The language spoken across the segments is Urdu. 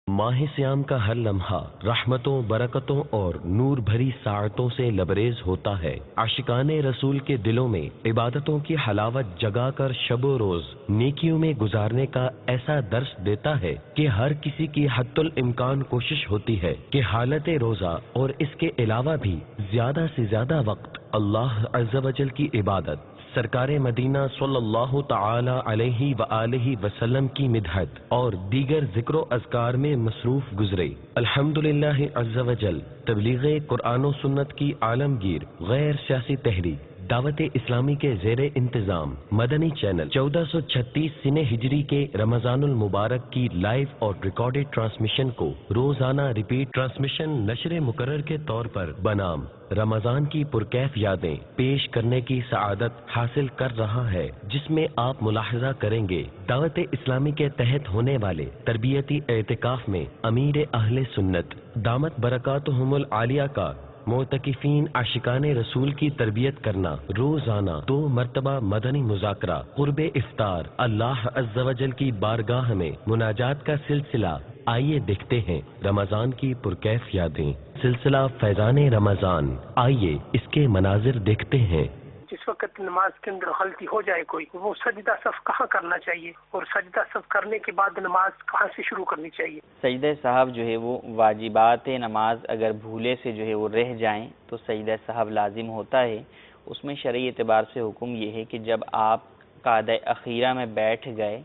ماہ سیام کا ہر لمحہ رحمتوں، برکتوں اور نور بھری ساعتوں سے لبریز ہوتا ہے۔ عاشقان رسول کے دلوں میں عبادتوں کی حلاوت جگا کر شب و روز نیکیوں میں گزارنے کا ایسا درس دیتا ہے کہ ہر کسی کی حتی الامکان کوشش ہوتی ہے کہ حالت روزہ اور اس کے علاوہ بھی زیادہ سے زیادہ وقت اللہ عز و جل کی عبادت، سرکار مدینہ صلی اللہ تعالی علیہ وآلہ وسلم کی مدحت اور دیگر ذکر و اذکار میں مصروف گزرے۔ الحمدللہ عز و جل تبلیغ قرآن و سنت کی عالمگیر غیر سیاسی تحریک دعوت اسلامی کے زیر انتظام مدنی چینل 1436 سنہ ہجری کے رمضان المبارک کی لائیو اور ریکارڈڈ ٹرانسمیشن کو روزانہ ریپیٹ ٹرانسمیشن نشر مقرر کے طور پر بنام رمضان کی پرکیف یادیں پیش کرنے کی سعادت حاصل کر رہا ہے، جس میں آپ ملاحظہ کریں گے دعوت اسلامی کے تحت ہونے والے تربیتی اعتکاف میں امیر اہل سنت دامت برکاتہم العالیہ کا معتکفین عاشقان رسول کی تربیت کرنا، روزانہ 2 مرتبہ مدنی مذاکرہ، قرب افطار، اللہ عز و جل کی بارگاہ میں مناجات کا سلسلہ۔ آئیے دیکھتے ہیں رمضان کی پرکیف یادیں، سلسلہ فیضان رمضان۔ آئیے اس کے مناظر دیکھتے ہیں۔ جس وقت نماز کے اندر غلطی ہو جائے کوئی، وہ سجدہ صف کہاں کرنا چاہیے اور سجدہ صف کرنے کے بعد نماز کہاں سے شروع کرنی چاہیے؟ سجدہ صاحب جو ہے وہ واجبات نماز اگر بھولے سے جو ہے وہ رہ جائیں تو سجدہ صاحب لازم ہوتا ہے۔ اس میں شرعی اعتبار سے حکم یہ ہے کہ جب آپ قعدہ اخیرہ میں بیٹھ گئے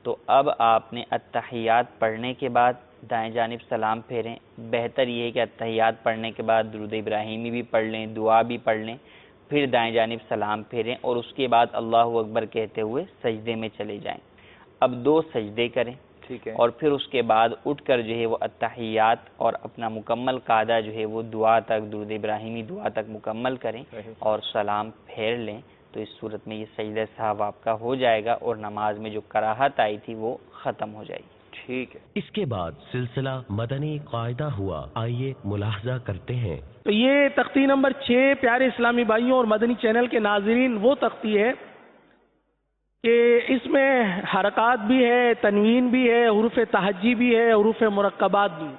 تو اب آپ نے اتحیات پڑھنے کے بعد دائیں جانب سلام پھیریں۔ بہتر یہ ہے کہ اتحیات پڑھنے کے بعد درود ابراہیمی بھی پڑھ لیں، دعا بھی پڑھ لیں، پھر دائیں جانب سلام پھیریں اور اس کے بعد اللہ اکبر کہتے ہوئے سجدے میں چلے جائیں۔ اب 2 سجدے کریں، ٹھیک ہے، اور پھر اس کے بعد اٹھ کر جو ہے وہ اتحیات اور اپنا مکمل قاعدہ جو ہے وہ دعا تک، درود ابراہیمی دعا تک مکمل کریں اور سلام پھیر لیں۔ تو اس صورت میں یہ سجدہ صاحب آپ کا ہو جائے گا اور نماز میں جو کراہت آئی تھی وہ ختم ہو جائے گی۔ ٹھیک ہے، اس کے بعد سلسلہ مدنی قاعدہ ہوا، آئیے ملاحظہ کرتے ہیں۔ تو یہ تختی نمبر 6 پیارے اسلامی بھائیوں اور مدنی چینل کے ناظرین وہ تختی ہے کہ اس میں حرکات بھی ہے، تنوین بھی ہے، حروف تہجی بھی ہے، حروف مرکبات بھی،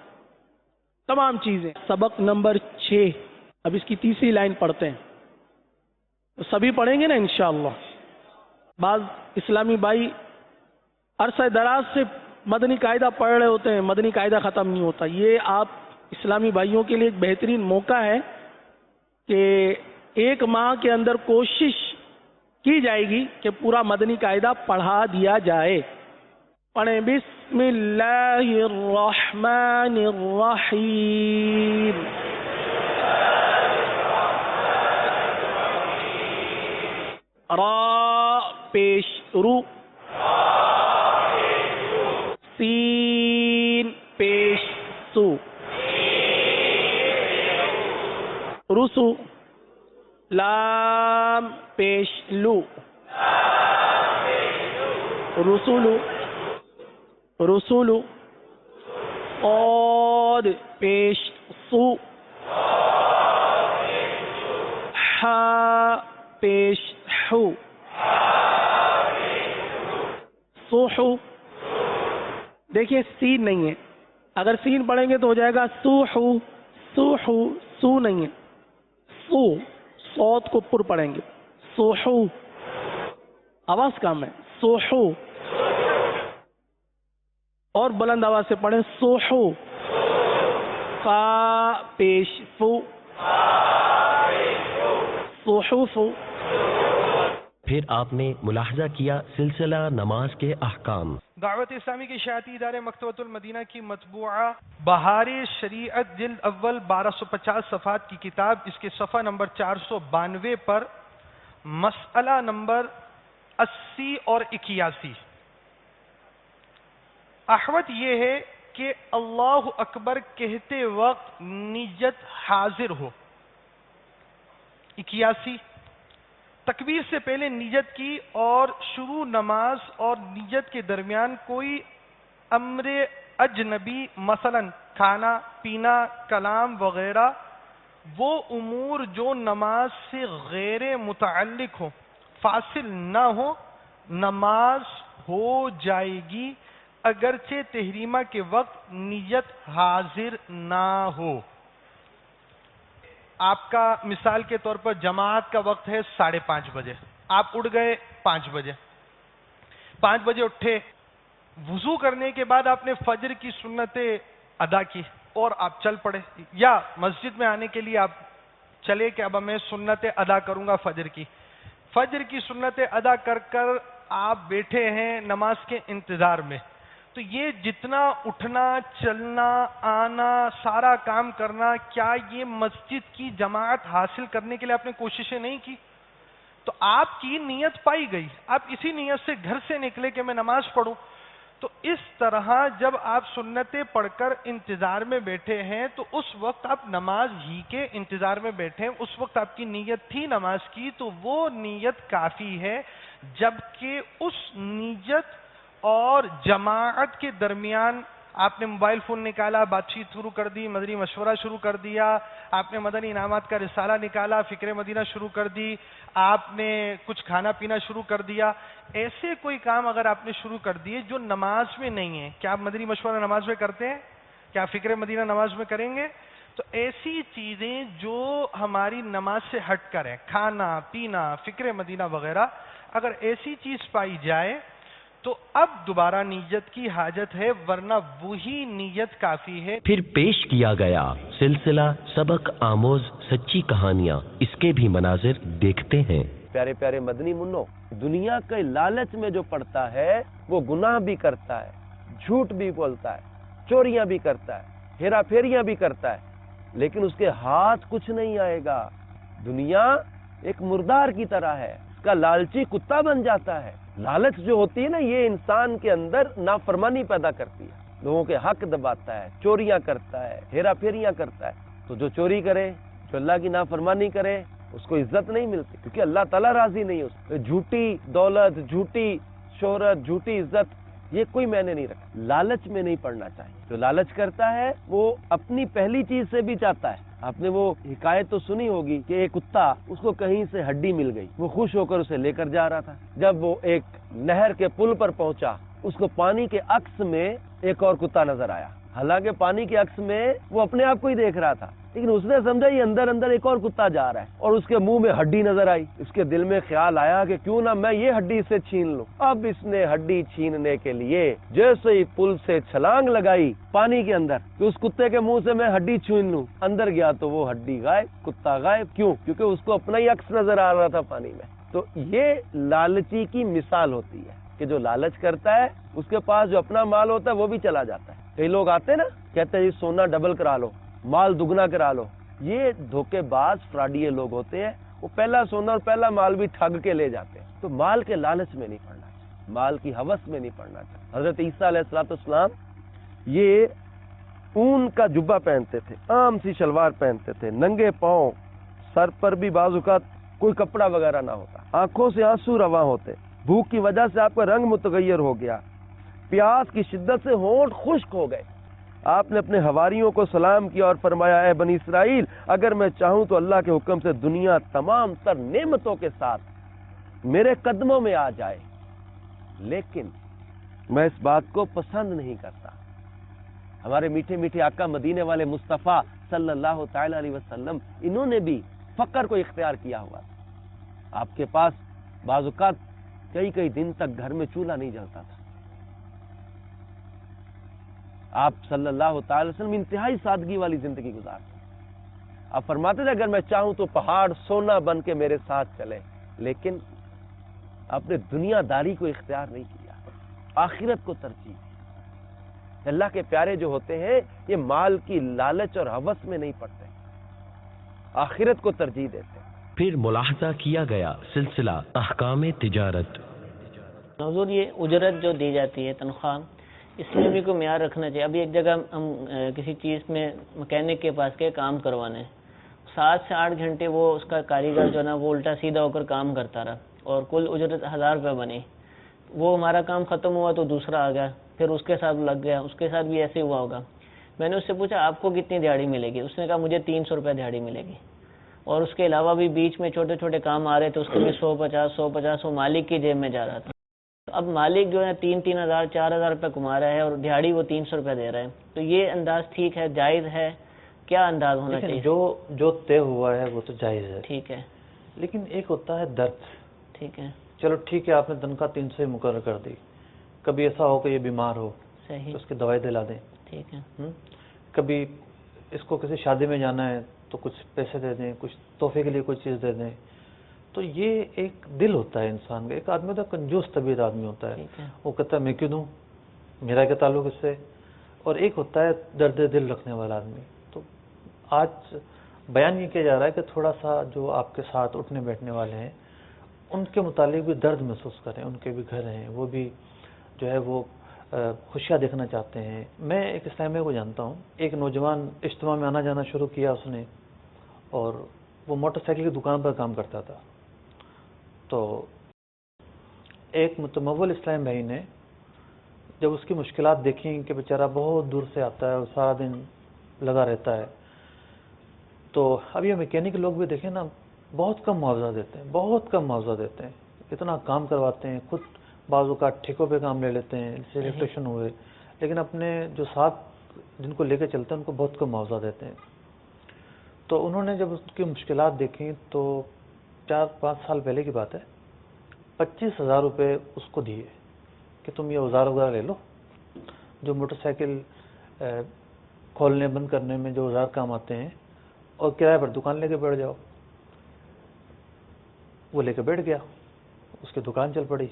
تمام چیزیں۔ سبق نمبر 6، اب اس کی تیسری لائن پڑھتے ہیں، تو سبھی پڑھیں گے نا انشاءاللہ۔ بعض اسلامی بھائی عرصہ دراز سے مدنی قاعدہ پڑھ رہے ہوتے ہیں، مدنی قاعدہ ختم نہیں ہوتا۔ یہ آپ اسلامی بھائیوں کے لیے ایک بہترین موقع ہے کہ 1 ماہ کے اندر کوشش کی جائے گی کہ پورا مدنی قاعدہ پڑھا دیا جائے۔ پڑھیں بسم اللہ الرحمن الرحیم۔ را پیش رو، سین پیش سو، رسو، لام پیش لو، رسولو، رسولو، قاد پیش سو، حا پیش حو، سوحو، دیکھیے سین نہیں ہے، اگر سین پڑھیں گے تو ہو جائے گا سوحو، سوحو، سو نہیں ہے، سو، صوت کو پر پڑھیں گے، سوحو، آواز کم ہے، سوحو، اور بلند آواز سے پڑھیں سوحو، قا پیش فو، صحوفو۔ پھر آپ نے ملاحظہ کیا سلسلہ نماز کے احکام۔ دعوت اسلامی کے اشاعتی ادارے مکتبۃ المدینہ کی مطبوعہ بہار شریعت جلد اول 1250 صفحات کی کتاب، اس کے صفحہ نمبر 492 پر مسئلہ نمبر 80 اور 81 احوت یہ ہے کہ اللہ اکبر کہتے وقت نیت حاضر ہو۔ 81 تکبیر سے پہلے نیت کی اور شروع نماز اور نیت کے درمیان کوئی امر اجنبی مثلا کھانا پینا کلام وغیرہ وہ امور جو نماز سے غیر متعلق ہو فاصل نہ ہو نماز ہو جائے گی اگرچہ تحریمہ کے وقت نیت حاضر نہ ہو. آپ کا مثال کے طور پر جماعت کا وقت ہے 5:30 بجے، آپ اٹھ گئے 5 بجے، 5 بجے اٹھے، وضو کرنے کے بعد آپ نے فجر کی سنتیں ادا کی اور آپ چل پڑے، یا مسجد میں آنے کے لیے آپ چلے کہ اب میں سنتیں ادا کروں گا فجر کی سنتیں ادا کر کر آپ بیٹھے ہیں نماز کے انتظار میں. تو یہ جتنا اٹھنا، چلنا، آنا، سارا کام کرنا، کیا یہ مسجد کی جماعت حاصل کرنے کے لیے آپ نے کوششیں نہیں کی؟ تو آپ کی نیت پائی گئی، آپ اسی نیت سے گھر سے نکلے کہ میں نماز پڑھوں. تو اس طرح جب آپ سنتیں پڑھ کر انتظار میں بیٹھے ہیں تو اس وقت آپ نماز ہی کے انتظار میں بیٹھے ہیں، اس وقت آپ کی نیت تھی نماز کی، تو وہ نیت کافی ہے. جبکہ اس نیت اور جماعت کے درمیان آپ نے موبائل فون نکالا، بات چیت شروع کر دی، مدنی مشورہ شروع کر دیا، آپ نے مدنی انعامات کا رسالہ نکالا، فکر مدینہ شروع کر دی، آپ نے کچھ کھانا پینا شروع کر دیا، ایسے کوئی کام اگر آپ نے شروع کر دیے جو نماز میں نہیں ہے. کیا آپ مدنی مشورہ نماز میں کرتے ہیں؟ کیا فکر مدینہ نماز میں کریں گے؟ تو ایسی چیزیں جو ہماری نماز سے ہٹ کر ہیں، کھانا پینا، فکر مدینہ وغیرہ، اگر ایسی چیز پائی جائے تو اب دوبارہ نیت کی حاجت ہے، ورنہ وہی نیت کافی ہے. پھر پیش کیا گیا سلسلہ سبق آموز سچی کہانیاں، اس کے بھی مناظر دیکھتے ہیں. پیارے پیارے مدنی منو، دنیا کے لالچ میں جو پڑتا ہے وہ گناہ بھی کرتا ہے، جھوٹ بھی بولتا ہے، چوریاں بھی کرتا ہے، ہیرا پھیریاں بھی کرتا ہے، لیکن اس کے ہاتھ کچھ نہیں آئے گا. دنیا ایک مردار کی طرح ہے، اس کا لالچی کتا بن جاتا ہے. لالچ جو ہوتی ہے نا، یہ انسان کے اندر نافرمانی پیدا کرتی ہے، لوگوں کے حق دباتا ہے، چوریاں کرتا ہے، ہیرا پھیریاں کرتا ہے. تو جو چوری کرے، جو اللہ کی نافرمانی کرے، اس کو عزت نہیں ملتی، کیونکہ اللہ تعالیٰ راضی نہیں. اس جھوٹی دولت، جھوٹی شہرت، جھوٹی عزت، یہ کوئی معنی نہیں رکھتا. لالچ میں نہیں پڑنا چاہیے. جو لالچ کرتا ہے وہ اپنی پہلی چیز سے بھی چاہتا ہے. آپ نے وہ حکایت تو سنی ہوگی کہ ایک کتا، اس کو کہیں سے ہڈی مل گئی، وہ خوش ہو کر اسے لے کر جا رہا تھا. جب وہ ایک نہر کے پل پر پہنچا، اس کو پانی کے عکس میں ایک اور کتا نظر آیا. حالانکہ پانی کے عکس میں وہ اپنے آپ کو ہی دیکھ رہا تھا، لیکن اس نے سمجھا یہ اندر اندر ایک اور کتا جا رہا ہے، اور اس کے منہ میں ہڈی نظر آئی. اس کے دل میں خیال آیا کہ کیوں نہ میں یہ ہڈی سے چھین لوں. اب اس نے ہڈی چھیننے کے لیے جیسے ہی پل سے چھلانگ لگائی پانی کے اندر کہ اس کتے کے منہ سے میں ہڈی چھین لوں، اندر گیا تو وہ ہڈی غائب، کتا غائب. کیوں؟ کیونکہ اس کو اپنا ہی عکس نظر آ رہا تھا پانی میں. تو یہ لالچی کی مثال ہوتی ہے کہ جو لالچ کرتا ہے اس کے پاس جو اپنا مال ہوتا ہے وہ بھی چلا جاتا ہے. کئی لوگ آتے ہیں نا، کہتے ہیں سونا ڈبل کرا لو، مال دگنا کرا لو. یہ دھوکے باز فراڈیے لوگ ہوتے ہیں، وہ پہلا سونا اور پہلا مال بھی ٹھگ کے لے جاتے ہیں. تو مال کے لالچ میں نہیں پڑنا چاہیے، مال کی ہوس میں نہیں پڑنا چاہیے. حضرت عیسیٰ علیہ السلام یہ اون کا جبہ پہنتے تھے، عام سی شلوار پہنتے تھے، ننگے پاؤں، سر پر بھی بعض اوقات کوئی کپڑا وغیرہ نہ ہوتا، آنکھوں سے آنسو رواں ہوتے. بھوک کی وجہ سے آپ کا رنگ متغیر ہو گیا، پیاس کی شدت سے ہونٹ خشک ہو گئے. آپ نے اپنے حواریوں کو سلام کیا اور فرمایا اے بنی اسرائیل، اگر میں چاہوں تو اللہ کے حکم سے دنیا تمام تر نعمتوں کے ساتھ میرے قدموں میں آ جائے، لیکن میں اس بات کو پسند نہیں کرتا. ہمارے میٹھے میٹھے آقا مدینے والے مصطفیٰ صلی اللہ تعالی علیہ وسلم، انہوں نے بھی فقر کو اختیار کیا ہوا. آپ کے پاس بعض اوقات کئی دن تک گھر میں چولہا نہیں جلتا تھا. آپ صلی اللہ تعالی وسلم انتہائی سادگی والی زندگی گزارتے. آپ فرماتے تھے اگر میں چاہوں تو پہاڑ سونا بن کے میرے ساتھ چلے، لیکن آپ نے دنیا داری کو اختیار نہیں کیا، آخرت کو ترجیح دی. اللہ کے پیارے جو ہوتے ہیں یہ مال کی لالچ اور ہوس میں نہیں پڑتے، آخرت کو ترجیح دیتے. پھر ملاحظہ کیا گیا سلسلہ احکام تجارت. حضور یہ اجرت جو دی جاتی ہے، تنخواہ، اس میں بھی کوئی معیار رکھنا چاہیے. ابھی ایک جگہ ہم کسی چیز میں مکینک کے پاس کے کام کروانے، 7 سے 8 گھنٹے وہ اس کا کاریگر جو نا وہ الٹا سیدھا ہو کر کام کرتا رہا اور کل اجرت 1000 روپے بنی. وہ ہمارا کام ختم ہوا تو دوسرا آ گیا، پھر اس کے ساتھ لگ گیا، اس کے ساتھ بھی ایسے ہوا ہوگا. میں نے اس سے پوچھا آپ کو کتنی دیہڑی ملے گی؟ اس نے کہا مجھے 300 روپے دیہڑی ملے گی، اور اس کے علاوہ بھی بیچ میں چھوٹے چھوٹے کام آ رہے تھے، اس کے بھی 150 وہ مالک کی جیب میں جا رہا تھا. اب مالک جو ہے 3,000 4,000 روپے کما رہا ہے اور دیہڑی وہ 300 روپے دے رہا ہے، تو یہ انداز ٹھیک ہے، جائز ہے؟ کیا انداز ہونا لیکن چاہیے؟ جو طے ہوا ہے وہ تو جائز ہے، ٹھیک ہے، لیکن ایک ہوتا ہے درد. ٹھیک ہے، چلو ٹھیک ہے، آپ نے تنخواہ 300 ہی مقرر کر دی، کبھی ایسا ہو کہ یہ بیمار ہو صحیح، تو اس کی دوائی دلا دیں. ٹھیک ہے، کبھی اس کو کسی شادی میں جانا ہے تو کچھ پیسے دے دیں، کچھ تحفے کے لیے کوئی چیز دے دیں. تو یہ ایک دل ہوتا ہے انسان کا. ایک آدمی ہوتا ہے کنجوس طبیعت آدمی ہوتا ہے، ٹھیک ہے، وہ کہتا ہے میں کیوں دوں، میرا کیا تعلق اس سے. اور ایک ہوتا ہے درد دل رکھنے والا آدمی. تو آج بیان یہ کیا جا رہا ہے کہ تھوڑا سا جو آپ کے ساتھ اٹھنے بیٹھنے والے ہیں ان کے متعلق بھی درد محسوس کریں. ان کے بھی گھر ہیں، وہ بھی جو ہے وہ خوشیاں دیکھنا چاہتے ہیں. میں ایک اسلامیہ کو جانتا ہوں، ایک نوجوان اجتماع میں آنا جانا شروع کیا اس نے، اور وہ موٹر سائیکل کی دکان پر کام کرتا تھا. تو ایک متمول اسلام بھائی نے جب اس کی مشکلات دیکھیں کہ بیچارہ بہت دور سے آتا ہے اور سارا دن لگا رہتا ہے، تو اب یہ میکینک لوگ بھی دیکھیں نا، بہت کم معاوضہ دیتے ہیں، بہت کم معاوضہ دیتے ہیں. اتنا کام کرواتے ہیں، خود بعض اوقات ٹھیکوں پہ کام لے لیتے ہیں، جیسے الیکٹریشین ہوئے، لیکن اپنے جو ساتھ جن کو لے کے چلتے ہیں ان کو بہت کم معاوضہ دیتے ہیں. تو انہوں نے جب اس کی مشکلات دیکھیں تو 4-5 سال پہلے کی بات ہے، 25,000 روپے اس کو دیے کہ تم یہ اوزار وغیرہ لے لو، جو موٹر سائیکل کھولنے بند کرنے میں جو اوزار کام آتے ہیں، اور کرایہ پر دکان لے کے بیٹھ جاؤ. وہ لے کے بیٹھ گیا، اس کی دکان چل پڑی،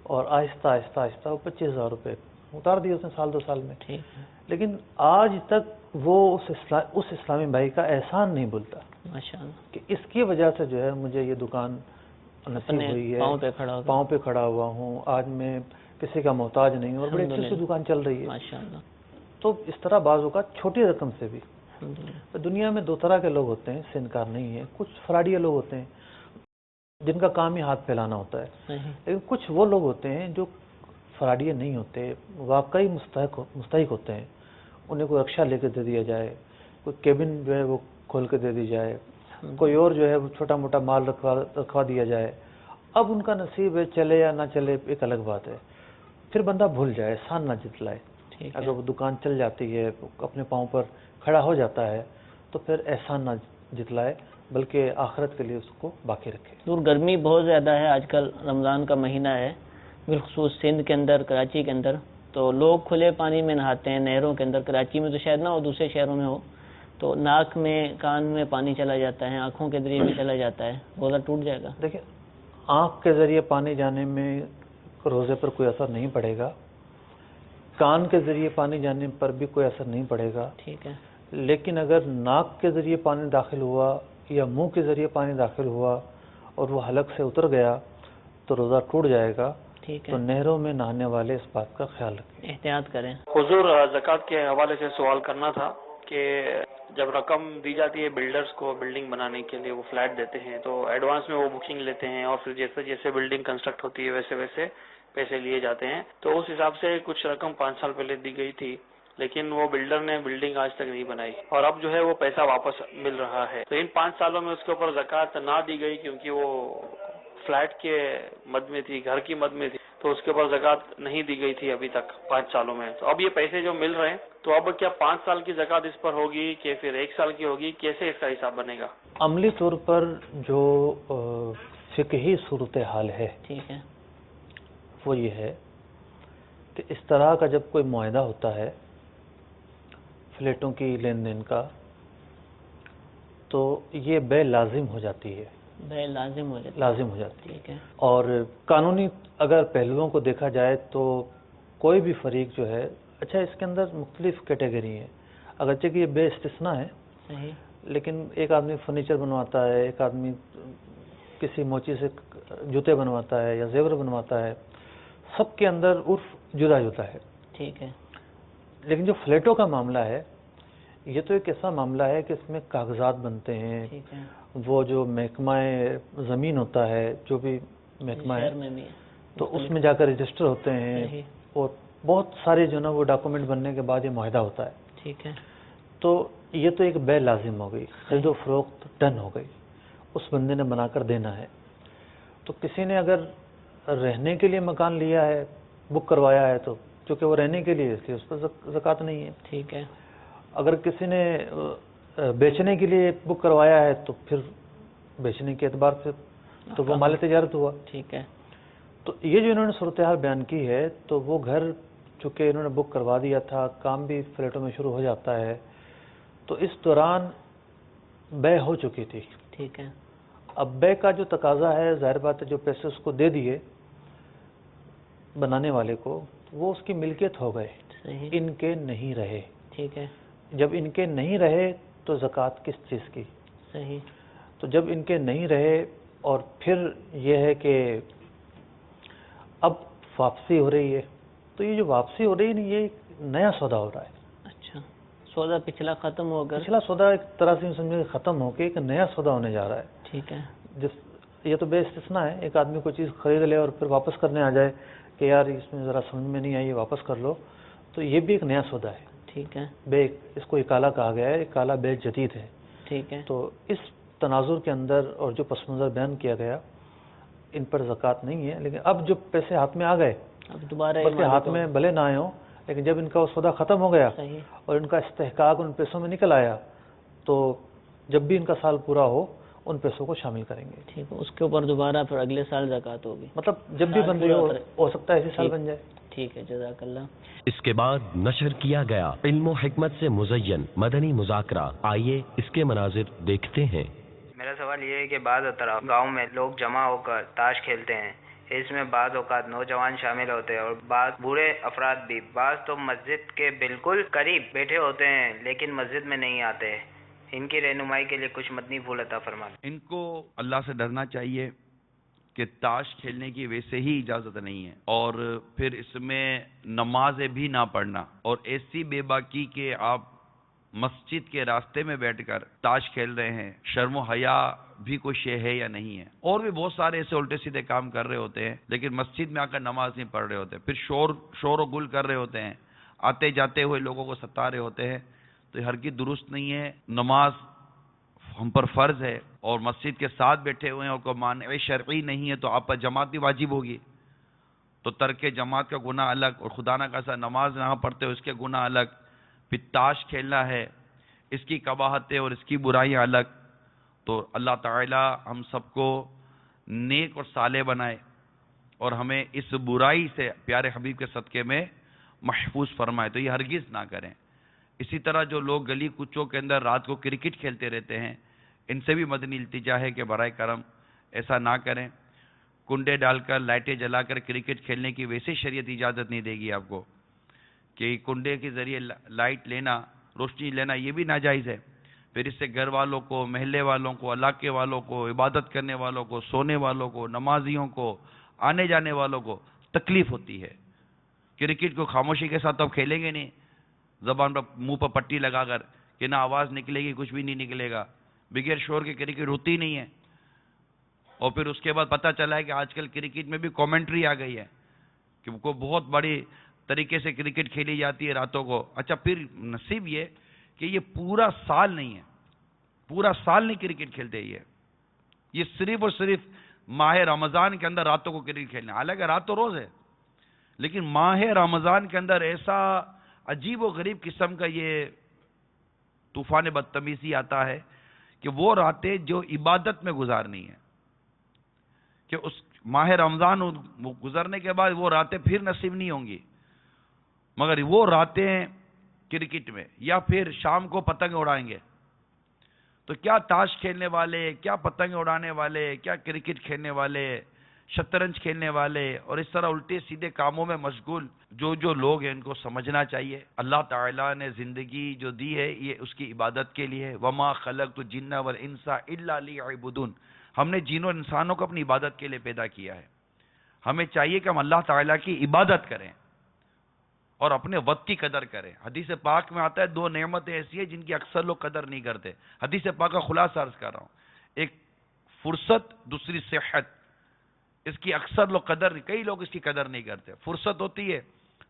اور آہستہ آہستہ آہستہ وہ 25,000 روپے اتار دیے اس نے سال 2 سال میں. لیکن آج تک وہ اس اسلامی بھائی کا احسان نہیں بھولتا ماشاءاللہ، کہ اس کی وجہ سے جو ہے مجھے یہ دکان نصیب ہوئی ہے، پاؤں پہ کھڑا ہوا ہوں، آج میں کسی کا محتاج نہیں ہوں، اور بڑی اچھی سی دکان چل رہی ہے ماشاءاللہ. تو اس طرح بعض اوقات چھوٹی رقم سے بھی. دنیا میں 2 طرح کے لوگ ہوتے ہیں، اس سے انکار نہیں ہے. کچھ فراڈیے لوگ ہوتے ہیں جن کا کام ہی ہاتھ پھیلانا ہوتا ہے، لیکن کچھ وہ لوگ ہوتے ہیں جو فراڈیے نہیں ہوتے، واقعی مستحق ہوتے ہیں. انہیں کوئی رکشہ لے کے دے دیا جائے، کوئی کیبن جو ہے وہ کھول کے دے دی جائے، کوئی اور جو ہے وہ چھوٹا موٹا مال رکھوا دیا جائے. اب ان کا نصیب ہے، چلے یا نہ چلے ایک الگ بات ہے. پھر بندہ بھول جائے، احسان نہ جتلائے. اگر وہ دکان چل جاتی ہے، اپنے پاؤں پر کھڑا ہو جاتا ہے، تو پھر احسان نہ جتلائے، بلکہ آخرت کے لیے اس کو باقی رکھے. دور گرمی بہت زیادہ ہے، آج کل رمضان کا مہینہ ہے، بالخصوص سندھ کے اندر، کراچی کے اندر، تو لوگ کھلے پانی میں نہاتے ہیں، نہروں کے اندر. کراچی میں تو شاید نہ ہو، دوسرے شہروں میں ہو، تو ناک میں کان میں پانی چلا جاتا ہے، آنکھوں کے ذریعے بھی چلا جاتا ہے، روزہ ٹوٹ جائے گا؟ دیکھیں، آنکھ کے ذریعے پانی جانے میں روزے پر کوئی اثر نہیں پڑے گا، کان کے ذریعے پانی جانے پر بھی کوئی اثر نہیں پڑے گا. ٹھیک ہے، لیکن اگر ناک کے ذریعے پانی داخل ہوا یا منہ کے ذریعے پانی داخل ہوا اور وہ حلق سے اتر گیا تو روزہ ٹوٹ جائے گا. ٹھیک ہے، تو نہروں میں نہانے والے اس بات کا خیال رکھیں. احتیاط کریں. حضور، زکوٰۃ کے حوالے سے سوال کرنا تھا کہ جب رقم دی جاتی ہے بلڈرز کو بلڈنگ بنانے کے لیے، وہ فلیٹ دیتے ہیں تو ایڈوانس میں وہ بکنگ لیتے ہیں، اور پھر جیسے جیسے بلڈنگ کنسٹرکٹ ہوتی ہے ویسے ویسے پیسے لیے جاتے ہیں. تو اس حساب سے کچھ رقم 5 سال پہلے دی گئی تھی، لیکن وہ بلڈر نے بلڈنگ آج تک نہیں بنائی، اور اب جو ہے وہ پیسہ واپس مل رہا ہے. تو ان 5 سالوں میں اس کے اوپر زکوٰۃ نہ دی گئی کیونکہ وہ فلیٹ کے مد میں تھی، گھر کی مد میں تھی، تو اس کے اوپر زکوٰۃ نہیں دی گئی تھی ابھی تک 5 سالوں میں. تو اب یہ پیسے جو مل رہے ہیں، تو اب کیا 5 سال کی زکوٰۃ اس پر ہوگی کہ پھر 1 سال کی ہوگی؟ کیسے اس کا حساب بنے گا؟ عملی طور پر جو فقہی صورتحال ہے ٹھیک ہے، وہ یہ ہے کہ اس طرح کا جب کوئی معاہدہ ہوتا ہے فلیٹوں کی لین دین کا، تو یہ بے لازم ہو جاتی ہے، بے لازم ہو جاتا ہے. لازم ہو جاتی ہے. ٹھیک ہے، اور قانونی اگر پہلوؤں کو دیکھا جائے تو کوئی بھی فریق جو ہے، اچھا اس کے اندر مختلف کیٹیگری ہیں، اگرچہ کہ یہ بے استثناء ہے، صحیح، لیکن ایک آدمی فرنیچر بنواتا ہے، ایک آدمی کسی موچی سے جوتے بنواتا ہے یا زیور بنواتا ہے، سب کے اندر عرف جدا جدا ہے. ٹھیک ہے، لیکن جو فلیٹوں کا معاملہ ہے، یہ تو ایک ایسا معاملہ ہے کہ اس میں کاغذات بنتے ہیں. ٹھیک ہے، وہ جو محکمہ زمین ہوتا ہے، جو بھی محکمہ ہے، شہر میں بھی تو اس میں جا کر رجسٹر ہوتے ہیں، صحیح، اور بہت سارے جو نا وہ ڈاکومنٹ بننے کے بعد یہ معاہدہ ہوتا ہے. ٹھیک ہے، تو یہ تو ایک بے لازم ہو گئی، خرید و فروخت ڈن ہو گئی، اس بندے نے بنا کر دینا ہے. تو کسی نے اگر رہنے کے لیے مکان لیا ہے، بک کروایا ہے، تو چونکہ وہ رہنے کے لیے، اس لیے اس پر زکوٰۃ نہیں ہے. ٹھیک ہے. اگر کسی نے بیچنے کے لیے بک کروایا ہے تو پھر بیچنے کے اعتبار سے تو وہ مال تجارت ہوا. ٹھیک ہے. تو یہ جو انہوں نے صورتحال بیان کی ہے، تو وہ گھر چونکہ انہوں نے بک کروا دیا تھا، کام بھی فلیٹوں میں شروع ہو جاتا ہے، تو اس دوران بے ہو چکی تھی. ٹھیک ہے. اب بے کا جو تقاضا ہے، ظاہر بات ہے جو پیسے اس کو دے دیے بنانے والے کو، وہ اس کی ملکیت ہو گئے. صحیح. ان کے نہیں رہے. ٹھیک ہے. جب ان کے نہیں رہے تو زکوٰۃ کس چیز کی؟ صحیح. تو جب ان کے نہیں رہے اور پھر یہ ہے کہ اب واپسی ہو رہی ہے، تو یہ جو واپسی ہو رہی ہے یہ ایک نیا سودا ہو رہا ہے. اچھا، سودا پچھلا ختم ہو کر، پچھلا سودا ایک طرح سے سمجھے ختم ہو کے ایک نیا سودا ہونے جا رہا ہے. ٹھیک ہے. یہ تو بے استثناء ہے، ایک آدمی کوئی چیز خرید لے اور پھر واپس کرنے آ جائے کہ یار اس میں ذرا سمجھ میں نہیں آئی، واپس کر لو، تو یہ بھی ایک نیا سودا ہے. ٹھیک ہے. بے، اس کو اکالا کہا گیا ہے، اکالا بے جدید ہے. ٹھیک ہے. تو اس تناظر کے اندر اور جو پس منظر بیان کیا گیا، ان پر زکوٰۃ نہیں ہے. لیکن اب جو پیسے ہاتھ میں آ گئے، اب دوبارہ بلکہ ہاتھ میں بھلے نہ آئے ہوں، لیکن جب ان کا وہ سودا ختم ہو گیا صحیح. اور ان کا استحقاق ان پیسوں میں نکل آیا، تو جب بھی ان کا سال پورا ہو ان پیسوں کو شامل کریں گے. ٹھیک ہے. اس کے اوپر دوبارہ پھر اگلے سال زکوٰۃ ہوگی، مطلب جب بھی بن رہی ہو سکتا ہے اسی سال بن جائے. ٹھیک ہے. جزاک اللہ. اس کے بعد نشر کیا گیا علم و حکمت سے مزین مدنی مذاکرہ. آئیے اس کے مناظر دیکھتے ہیں. میرا سوال یہ ہے کہ بعض طرف گاؤں میں لوگ جمع ہو کر تاش کھیلتے ہیں. اس میں بعض اوقات نوجوان شامل ہوتے ہیں اور بعض بوڑھے افراد بھی. بعض تو مسجد کے بالکل قریب بیٹھے ہوتے ہیں لیکن مسجد میں نہیں آتے. ان کی رہنمائی کے لیے کچھ مدنی پھول عطا فرما دیں. ان کو اللہ سے ڈرنا چاہیے کہ تاش کھیلنے کی ویسے ہی اجازت نہیں ہے، اور پھر اس میں نمازیں بھی نہ پڑھنا، اور ایسی بے باکی کہ آپ مسجد کے راستے میں بیٹھ کر تاش کھیل رہے ہیں. شرم و حیا بھی کوئی شے ہے یا نہیں ہے. اور بھی بہت سارے ایسے الٹے سیدھے کام کر رہے ہوتے ہیں لیکن مسجد میں آ کر نماز نہیں پڑھ رہے ہوتے. پھر شور و گل کر رہے ہوتے ہیں، آتے جاتے ہوئے لوگوں کو ستا رہے ہوتے ہیں. تو یہ ہرگز درست نہیں ہے. نماز ہم پر فرض ہے اور مسجد کے ساتھ بیٹھے ہوئے ہیں اور کوئی مانع شرعی نہیں ہے تو آپ پر جماعت بھی واجب ہوگی. تو ترک جماعت کا گناہ الگ، اور خدا نہ خاصا نماز نہ پڑھتے ہو اس کے گناہ الگ. پھر تاش کھیلنا ہے، اس کی قباحتیں اور اس کی برائیاں الگ. تو اللہ تعالی ہم سب کو نیک اور صالح بنائے اور ہمیں اس برائی سے پیارے حبیب کے صدقے میں محفوظ فرمائے. تو یہ ہرگز نہ کریں. اسی طرح جو لوگ گلی کوچوں کے اندر رات کو کرکٹ کھیلتے رہتے ہیں، ان سے بھی مدنی التجا ہے کہ برائے کرم ایسا نہ کریں. کنڈے ڈال کر لائٹیں جلا کر کرکٹ کھیلنے کی ویسے شریعت اجازت نہیں دے گی آپ کو کہ کنڈے کے ذریعے لائٹ لینا، روشنی لینا، یہ بھی ناجائز ہے. پھر اس سے گھر والوں کو، محلے والوں کو، علاقے والوں کو، عبادت کرنے والوں کو، سونے والوں کو، نمازیوں کو، آنے جانے والوں کو تکلیف ہوتی ہے. کرکٹ کو خاموشی کے ساتھ اب کھیلیں گے نہیں، زبان پر منہ پر پٹی لگا کر کہ نہ آواز نکلے گی، کچھ بھی نہیں نکلے گا. بغیر شور کے کرکٹ ہوتی نہیں ہے. اور پھر اس کے بعد پتہ چلا ہے کہ آج کل کرکٹ میں بھی کامنٹری آ گئی ہے کہ وہ کوئی بہت بڑی طریقے سے کرکٹ کھیلی جاتی ہے راتوں کو. اچھا، پھر نصیب یہ کہ یہ پورا سال نہیں ہے، پورا سال نہیں کرکٹ کھیلتے. یہ صرف اور صرف ماہ رمضان کے اندر راتوں کو کرکٹ کھیلنا. حالانکہ رات تو روز ہے، لیکن ماہ رمضان کے اندر ایسا عجیب و غریب قسم کا یہ طوفان بدتمیزی آتا ہے کہ وہ راتیں جو عبادت میں گزارنی ہے، کہ اس ماہ رمضان گزرنے کے بعد وہ راتیں پھر نصیب نہیں ہوں گی، مگر وہ راتیں کرکٹ میں یا پھر شام کو پتنگ اڑائیں گے. تو کیا تاش کھیلنے والے، کیا پتنگ اڑانے والے، کیا کرکٹ کھیلنے والے، شطرنج کھیلنے والے اور اس طرح الٹے سیدھے کاموں میں مشغول جو لوگ ہیں ان کو سمجھنا چاہیے اللہ تعالیٰ نے زندگی جو دی ہے یہ اس کی عبادت کے لیے ہے. وما خلقت الجن والانس الا لیعبدون. ہم نے جنوں انسانوں کو اپنی عبادت کے لیے پیدا کیا ہے. ہمیں چاہیے کہ ہم اللہ تعالیٰ کی عبادت کریں اور اپنے وقت کی قدر کریں. حدیث پاک میں آتا ہے دو نعمتیں ایسی ہیں جن کی اکثر لوگ قدر نہیں کرتے. حدیث پاک کا خلاصہ عرض کر رہا ہوں. ایک فرصت، دوسری صحت. اس کی اکثر لوگ قدر نہیں، کئی لوگ اس کی قدر نہیں کرتے. فرصت ہوتی ہے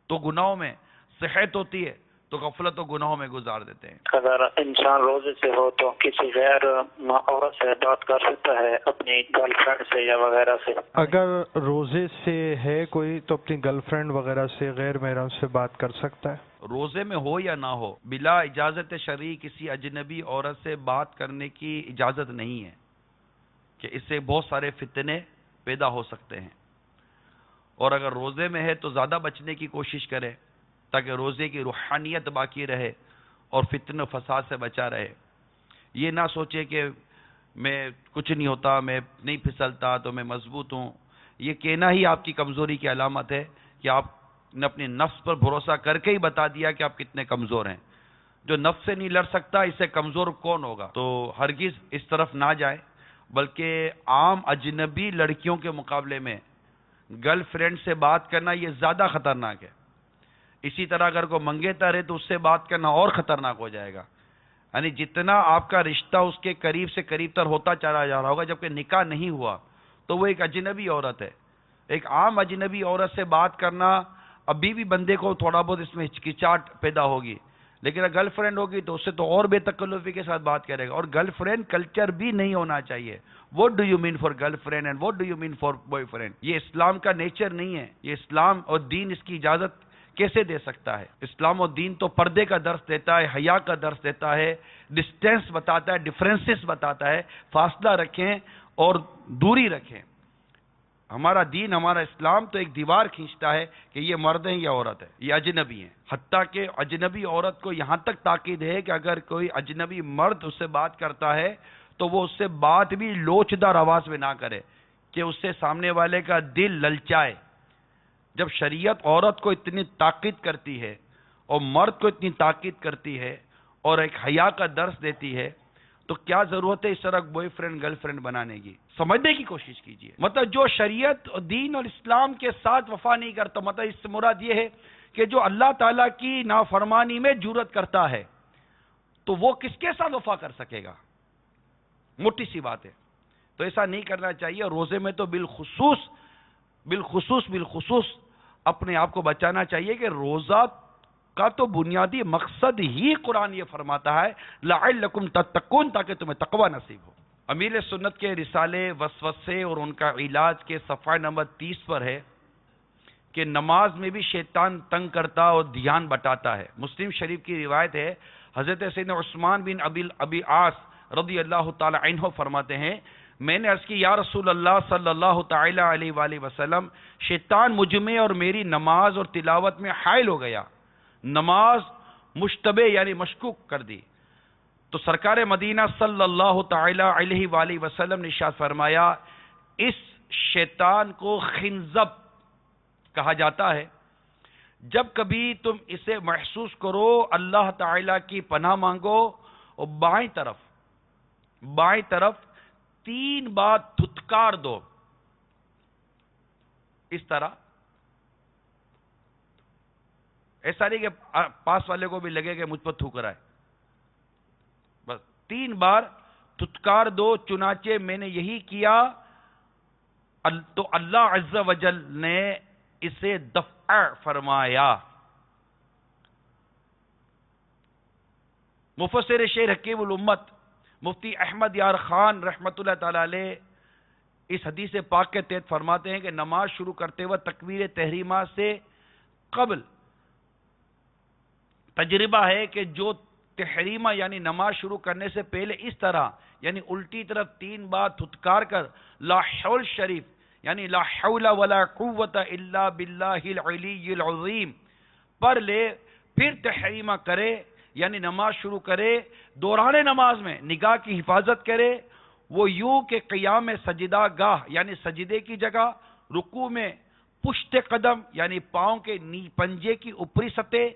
تو گناہوں میں، صحت ہوتی ہے تو غفلت و گناہوں میں گزار دیتے ہیں۔ اگر انسان روزے سے ہو تو کسی غیر عورت سے بات کر سکتا ہے، اپنی گرل فرینڈ سے یا وغیرہ سے؟ اگر روزے سے ہے کوئی تو اپنی گرل فرینڈ وغیرہ سے، غیر محرم سے بات کر سکتا ہے۔ روزے میں ہو یا نہ ہو، بلا اجازت شرعی کسی اجنبی عورت سے بات کرنے کی اجازت نہیں ہے، کہ اس سے بہت سارے فتنے پیدا ہو سکتے ہیں، اور اگر روزے میں ہے تو زیادہ بچنے کی کوشش کرے تاکہ روزے کی روحانیت باقی رہے اور فتن و فساد سے بچا رہے۔ یہ نہ سوچے کہ میں کچھ نہیں ہوتا، میں نہیں پھسلتا تو میں مضبوط ہوں۔ یہ کہنا ہی آپ کی کمزوری کی علامت ہے کہ آپ نے اپنے نفس پر بھروسہ کر کے ہی بتا دیا کہ آپ کتنے کمزور ہیں۔ جو نفس سے نہیں لڑ سکتا اس سے کمزور کون ہوگا؟ تو ہرگز اس طرف نہ جائیں، بلکہ عام اجنبی لڑکیوں کے مقابلے میں گرل فرینڈ سے بات کرنا یہ زیادہ خطرناک ہے۔ اسی طرح اگر کوئی منگیتر ہے تو اس سے بات کرنا اور خطرناک ہو جائے گا۔ یعنی جتنا آپ کا رشتہ اس کے قریب سے قریب تر ہوتا چلا جا رہا ہوگا، جبکہ نکاح نہیں ہوا تو وہ ایک اجنبی عورت ہے۔ ایک عام اجنبی عورت سے بات کرنا ابھی بھی بندے کو تھوڑا بہت اس میں ہچکچاہٹ پیدا ہوگی، لیکن اگر گرل فرینڈ ہوگی تو اس سے تو اور بے تکلفی کے ساتھ بات کرے گا۔ اور گرل فرینڈ کلچر بھی نہیں ہونا چاہیے۔ What do you mean for girl friend and what do you mean for boy friend? یہ اسلام کا نیچر نہیں ہے۔ یہ اسلام اور دین اس کی اجازت کیسے دے سکتا ہے؟ اسلام اور دین تو پردے کا درس دیتا ہے، حیا کا درس دیتا ہے، ڈسٹینس بتاتا ہے، ڈفرینسز بتاتا ہے، فاصلہ رکھیں اور دوری رکھیں۔ ہمارا دین، ہمارا اسلام تو ایک دیوار کھینچتا ہے کہ یہ مرد ہیں یا عورت ہے، یہ اجنبی ہیں۔ حتیٰ کہ اجنبی عورت کو یہاں تک تاکید ہے کہ اگر کوئی اجنبی مرد اس سے بات کرتا ہے تو وہ اس سے بات بھی لوچدار آواز میں نہ کرے کہ اس سے سامنے والے کا دل للچائے۔ جب شریعت عورت کو اتنی تاکید کرتی ہے اور مرد کو اتنی تاکید کرتی ہے اور ایک حیا کا درس دیتی ہے تو کیا ضرورت ہے اس طرح بوائے فرینڈ گرل فرینڈ بنانے کی؟ سمجھنے کی کوشش کیجیے۔ مطلب جو شریعت اور دین اور اسلام کے ساتھ وفا نہیں کرتا، مطلب اس سے مراد یہ ہے کہ جو اللہ تعالیٰ کی نافرمانی میں جرأت کرتا ہے تو وہ کس کے ساتھ وفا کر سکے گا؟ موٹی سی بات ہے۔ تو ایسا نہیں کرنا چاہیے۔ روزے میں تو بالخصوص اپنے آپ کو بچانا چاہیے کہ روزہ کا تو بنیادی مقصد ہی قرآن یہ فرماتا ہے لعلکم تتقون، تاکہ تمہیں تقوی نصیب ہو۔ امیر سنت کے رسالے وسوسے اور ان کا علاج کے صفحہ نمبر 30 پر ہے کہ نماز میں بھی شیطان تنگ کرتا اور دھیان بٹاتا ہے۔ مسلم شریف کی روایت ہے، حضرت سیدنا عثمان بن ابی عاص رضی اللہ تعالی عنہ فرماتے ہیں، میں نے عرض کی یا رسول اللہ صلی اللہ تعالی علیہ وآلہ وسلم، شیطان مجھ میں اور میری نماز اور تلاوت میں حائل ہو گیا، نماز مشتبہ یعنی مشکوک کر دی۔ تو سرکار مدینہ صلی اللہ تعالی علیہ وآلہ وسلم نے ارشاد فرمایا، اس شیطان کو خنزب کہا جاتا ہے۔ جب کبھی تم اسے محسوس کرو اللہ تعالی کی پناہ مانگو اور بائیں طرف 3 بار دھتکار دو، اس طرح، ایسا نہیں کہ پاس والے کو بھی لگے کہ مجھ پر تھوک رہا ہے، بس 3 بار دھتکار دو۔ چنانچہ میں نے یہی کیا تو اللہ عز و جل نے اسے دفع فرمایا۔ مفسر شیر حکیم الامت مفتی احمد یار خان رحمت اللہ تعالی علیہ اس حدیث پاک کے تحت فرماتے ہیں کہ نماز شروع کرتے وقت تکبیر تحریمہ سے قبل تجربہ ہے کہ جو تحریمہ یعنی نماز شروع کرنے سے پہلے اس طرح یعنی الٹی طرف 3 بار دھتکار کر لا حول شریف یعنی لا حول ولا قوت الا باللہ العلی العظیم پر لے، پھر تحریمہ کرے یعنی نماز شروع کرے، دوران نماز میں نگاہ کی حفاظت کرے، وہ یوں کہ قیام سجدہ گاہ یعنی سجدے کی جگہ، رکوع میں پشت قدم یعنی پاؤں کے پنجے کی اوپری سطح،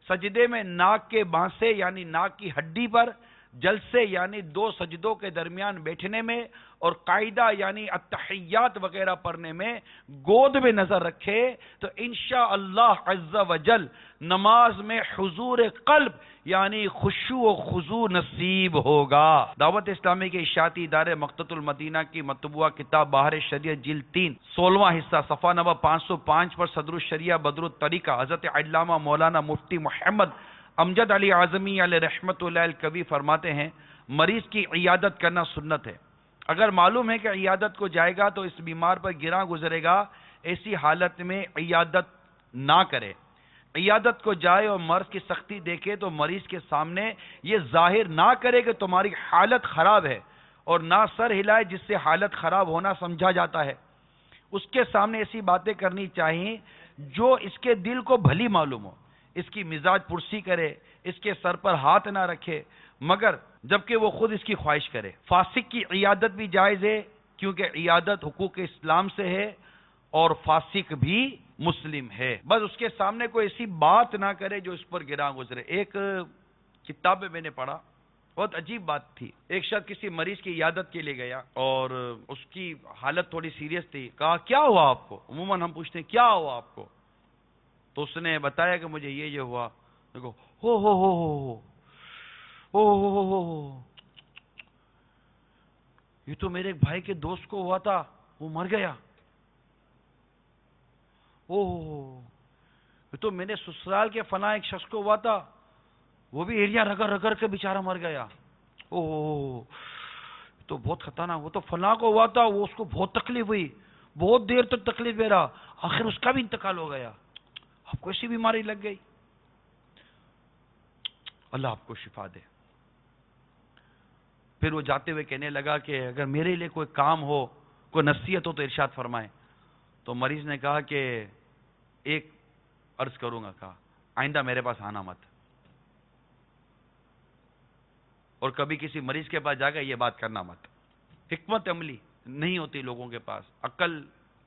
سجدے میں ناک کے بانسے یعنی ناک کی ہڈی پر، جلسے یعنی 2 سجدوں کے درمیان بیٹھنے میں، اور قاعدہ یعنی التحیات وغیرہ پڑھنے میں گود میں نظر رکھے تو انشاءاللہ عز و جل نماز میں حضور قلب یعنی خشوع و خضوع نصیب ہوگا۔ دعوت اسلامی کے اشاعتی ادارے مقتۃ المدینہ کی مطبوعہ کتاب بہار شریعت جلد 3 16واں حصہ صفحہ نمبر 505 پر صدر الشریعہ بدر الطریقہ حضرت علامہ مولانا مفتی محمد امجد علی اعظمی علیہ رحمت اللہ الکوی فرماتے ہیں مریض کی عیادت کرنا سنت ہے. اگر معلوم ہے کہ عیادت کو جائے گا تو اس بیمار پر گراں گزرے گا، ایسی حالت میں عیادت نہ کرے. عیادت کو جائے اور مرض کی سختی دیکھے تو مریض کے سامنے یہ ظاہر نہ کرے کہ تمہاری حالت خراب ہے، اور نہ سر ہلائے جس سے حالت خراب ہونا سمجھا جاتا ہے. اس کے سامنے ایسی باتیں کرنی چاہیے جو اس کے دل کو بھلی معلوم ہو. اس کی مزاج پرسی کرے، اس کے سر پر ہاتھ نہ رکھے مگر جبکہ وہ خود اس کی خواہش کرے. فاسق کی عیادت بھی جائز ہے کیونکہ عیادت حقوق اسلام سے ہے اور فاسق بھی مسلم ہے. بس اس کے سامنے کوئی ایسی بات نہ کرے جو اس پر گراں گزرے. ایک کتاب میں نے پڑھا، بہت عجیب بات تھی. ایک شخص کسی مریض کی عیادت کے لیے گیا اور اس کی حالت تھوڑی سیریس تھی. کہا کیا ہوا آپ کو؟ عموماً ہم پوچھتے ہیں کیا ہوا آپ کو، تو اس نے بتایا کہ مجھے یہ ہوا. دیکھو یہ تو میرے ایک بھائی کے دوست کو ہوا تھا، وہ مر گیا. یہ تو میرے سسرال کے فلاں ایک شخص کو ہوا تھا، وہ بھی ایڑیاں رگڑ رگڑ کے بیچارہ مر گیا. تو بہت خطرناک. وہ تو فلاں کو ہوا تھا، وہ اس کو بہت تکلیف ہوئی، بہت دیر تک تکلیف دے رہا، آخر اس کا بھی انتقال ہو گیا. آپ کو ایسی بیماری لگ گئی. اللہ آپ کو شفا دے. پھر وہ جاتے ہوئے کہنے لگا کہ اگر میرے لیے کوئی کام ہو، کوئی نصیحت ہو تو ارشاد فرمائیں. تو مریض نے کہا کہ ایک عرض کروں گا، کہا آئندہ میرے پاس آنا مت، اور کبھی کسی مریض کے پاس جا کر یہ بات کرنا مت. حکمت عملی نہیں ہوتی لوگوں کے پاس، عقل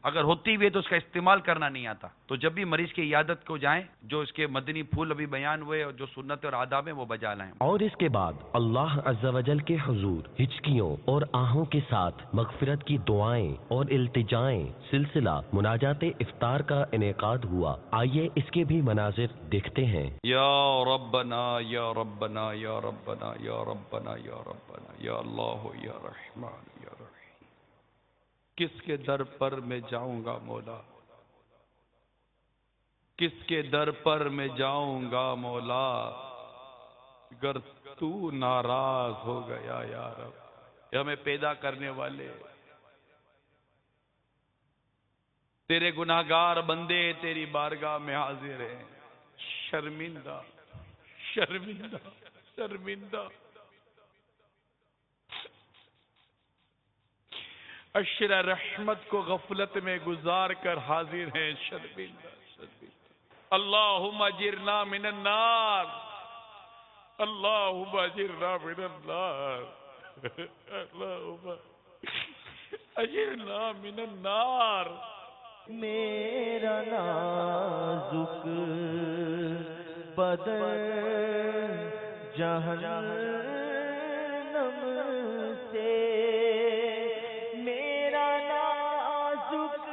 اگر ہوتی بھی ہے تو اس کا استعمال کرنا نہیں آتا. تو جب بھی مریض کی عیادت کو جائیں، جو اس کے مدنی پھول ابھی بیان ہوئے اور جو سنت اور آداب ہیں وہ بجا لائیں. اور اس کے بعد اللہ عز و جل کے حضور ہچکیوں اور آہوں کے ساتھ مغفرت کی دعائیں اور التجائیں سلسلہ مناجات افطار کا انعقاد ہوا. آئیے اس کے بھی مناظر دیکھتے ہیں. یا ربنا یا ربنا یا ربنا یا ربنا یا ربنا یا اللہ یا رحمان یا رحیم. کس کے در پر میں جاؤں گا مولا، کس کے در پر میں جاؤں گا مولا، گر تو ناراض ہو گیا یا رب. ہمیں پیدا کرنے والے تیرے گناہگار بندے تیری بارگاہ میں حاضر ہیں، شرمندہ شرمندہ شرمندہ. عشرہ رحمت کو غفلت میں گزار کر حاضر ہیں، شرمندہ شرمندہ. اللہم اجرنا من النار، اللہم اجرنا من النار، اللہم اجرنا من النار. میرا نازک بدن جہنم سے، میرا نازک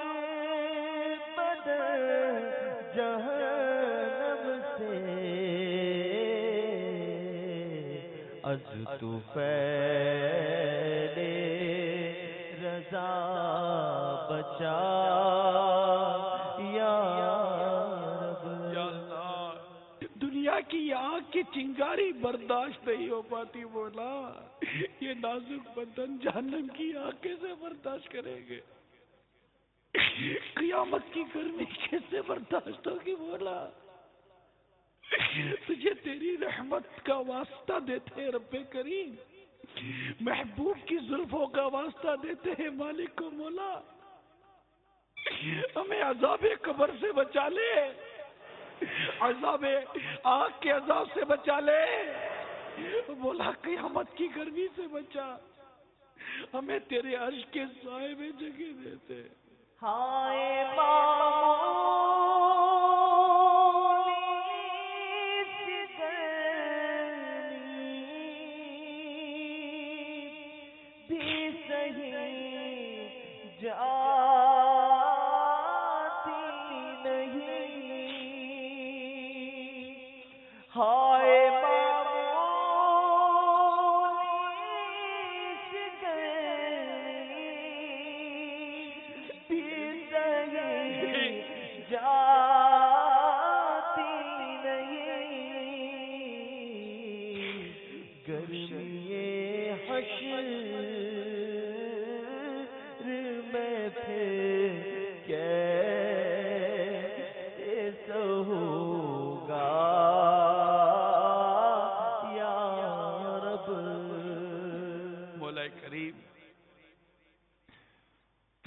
بدن جہنم سے، از تو پہلے رضا بچا یا رب. دنیا کی آگ کی چنگاری برداشت نہیں ہو پاتی مولا، یہ نازک بدن جہنم کی آگ کیسے برداشت کریں گے؟ قیامت کی گرمی کیسے برداشت ہوگی مولا؟ تجھے تیری رحمت کا واسطہ دیتے ہیں رب کریم، محبوب کی زلفوں کا واسطہ دیتے ہیں مالک کو مولا. ہمیں عذاب قبر سے بچا لے، عذاب آگ کے عذاب سے بچا لے مولا، قیامت کی گرمی سے بچا. ہمیں تیرے عرش کے سائے میں جگہ دیتے. ہائے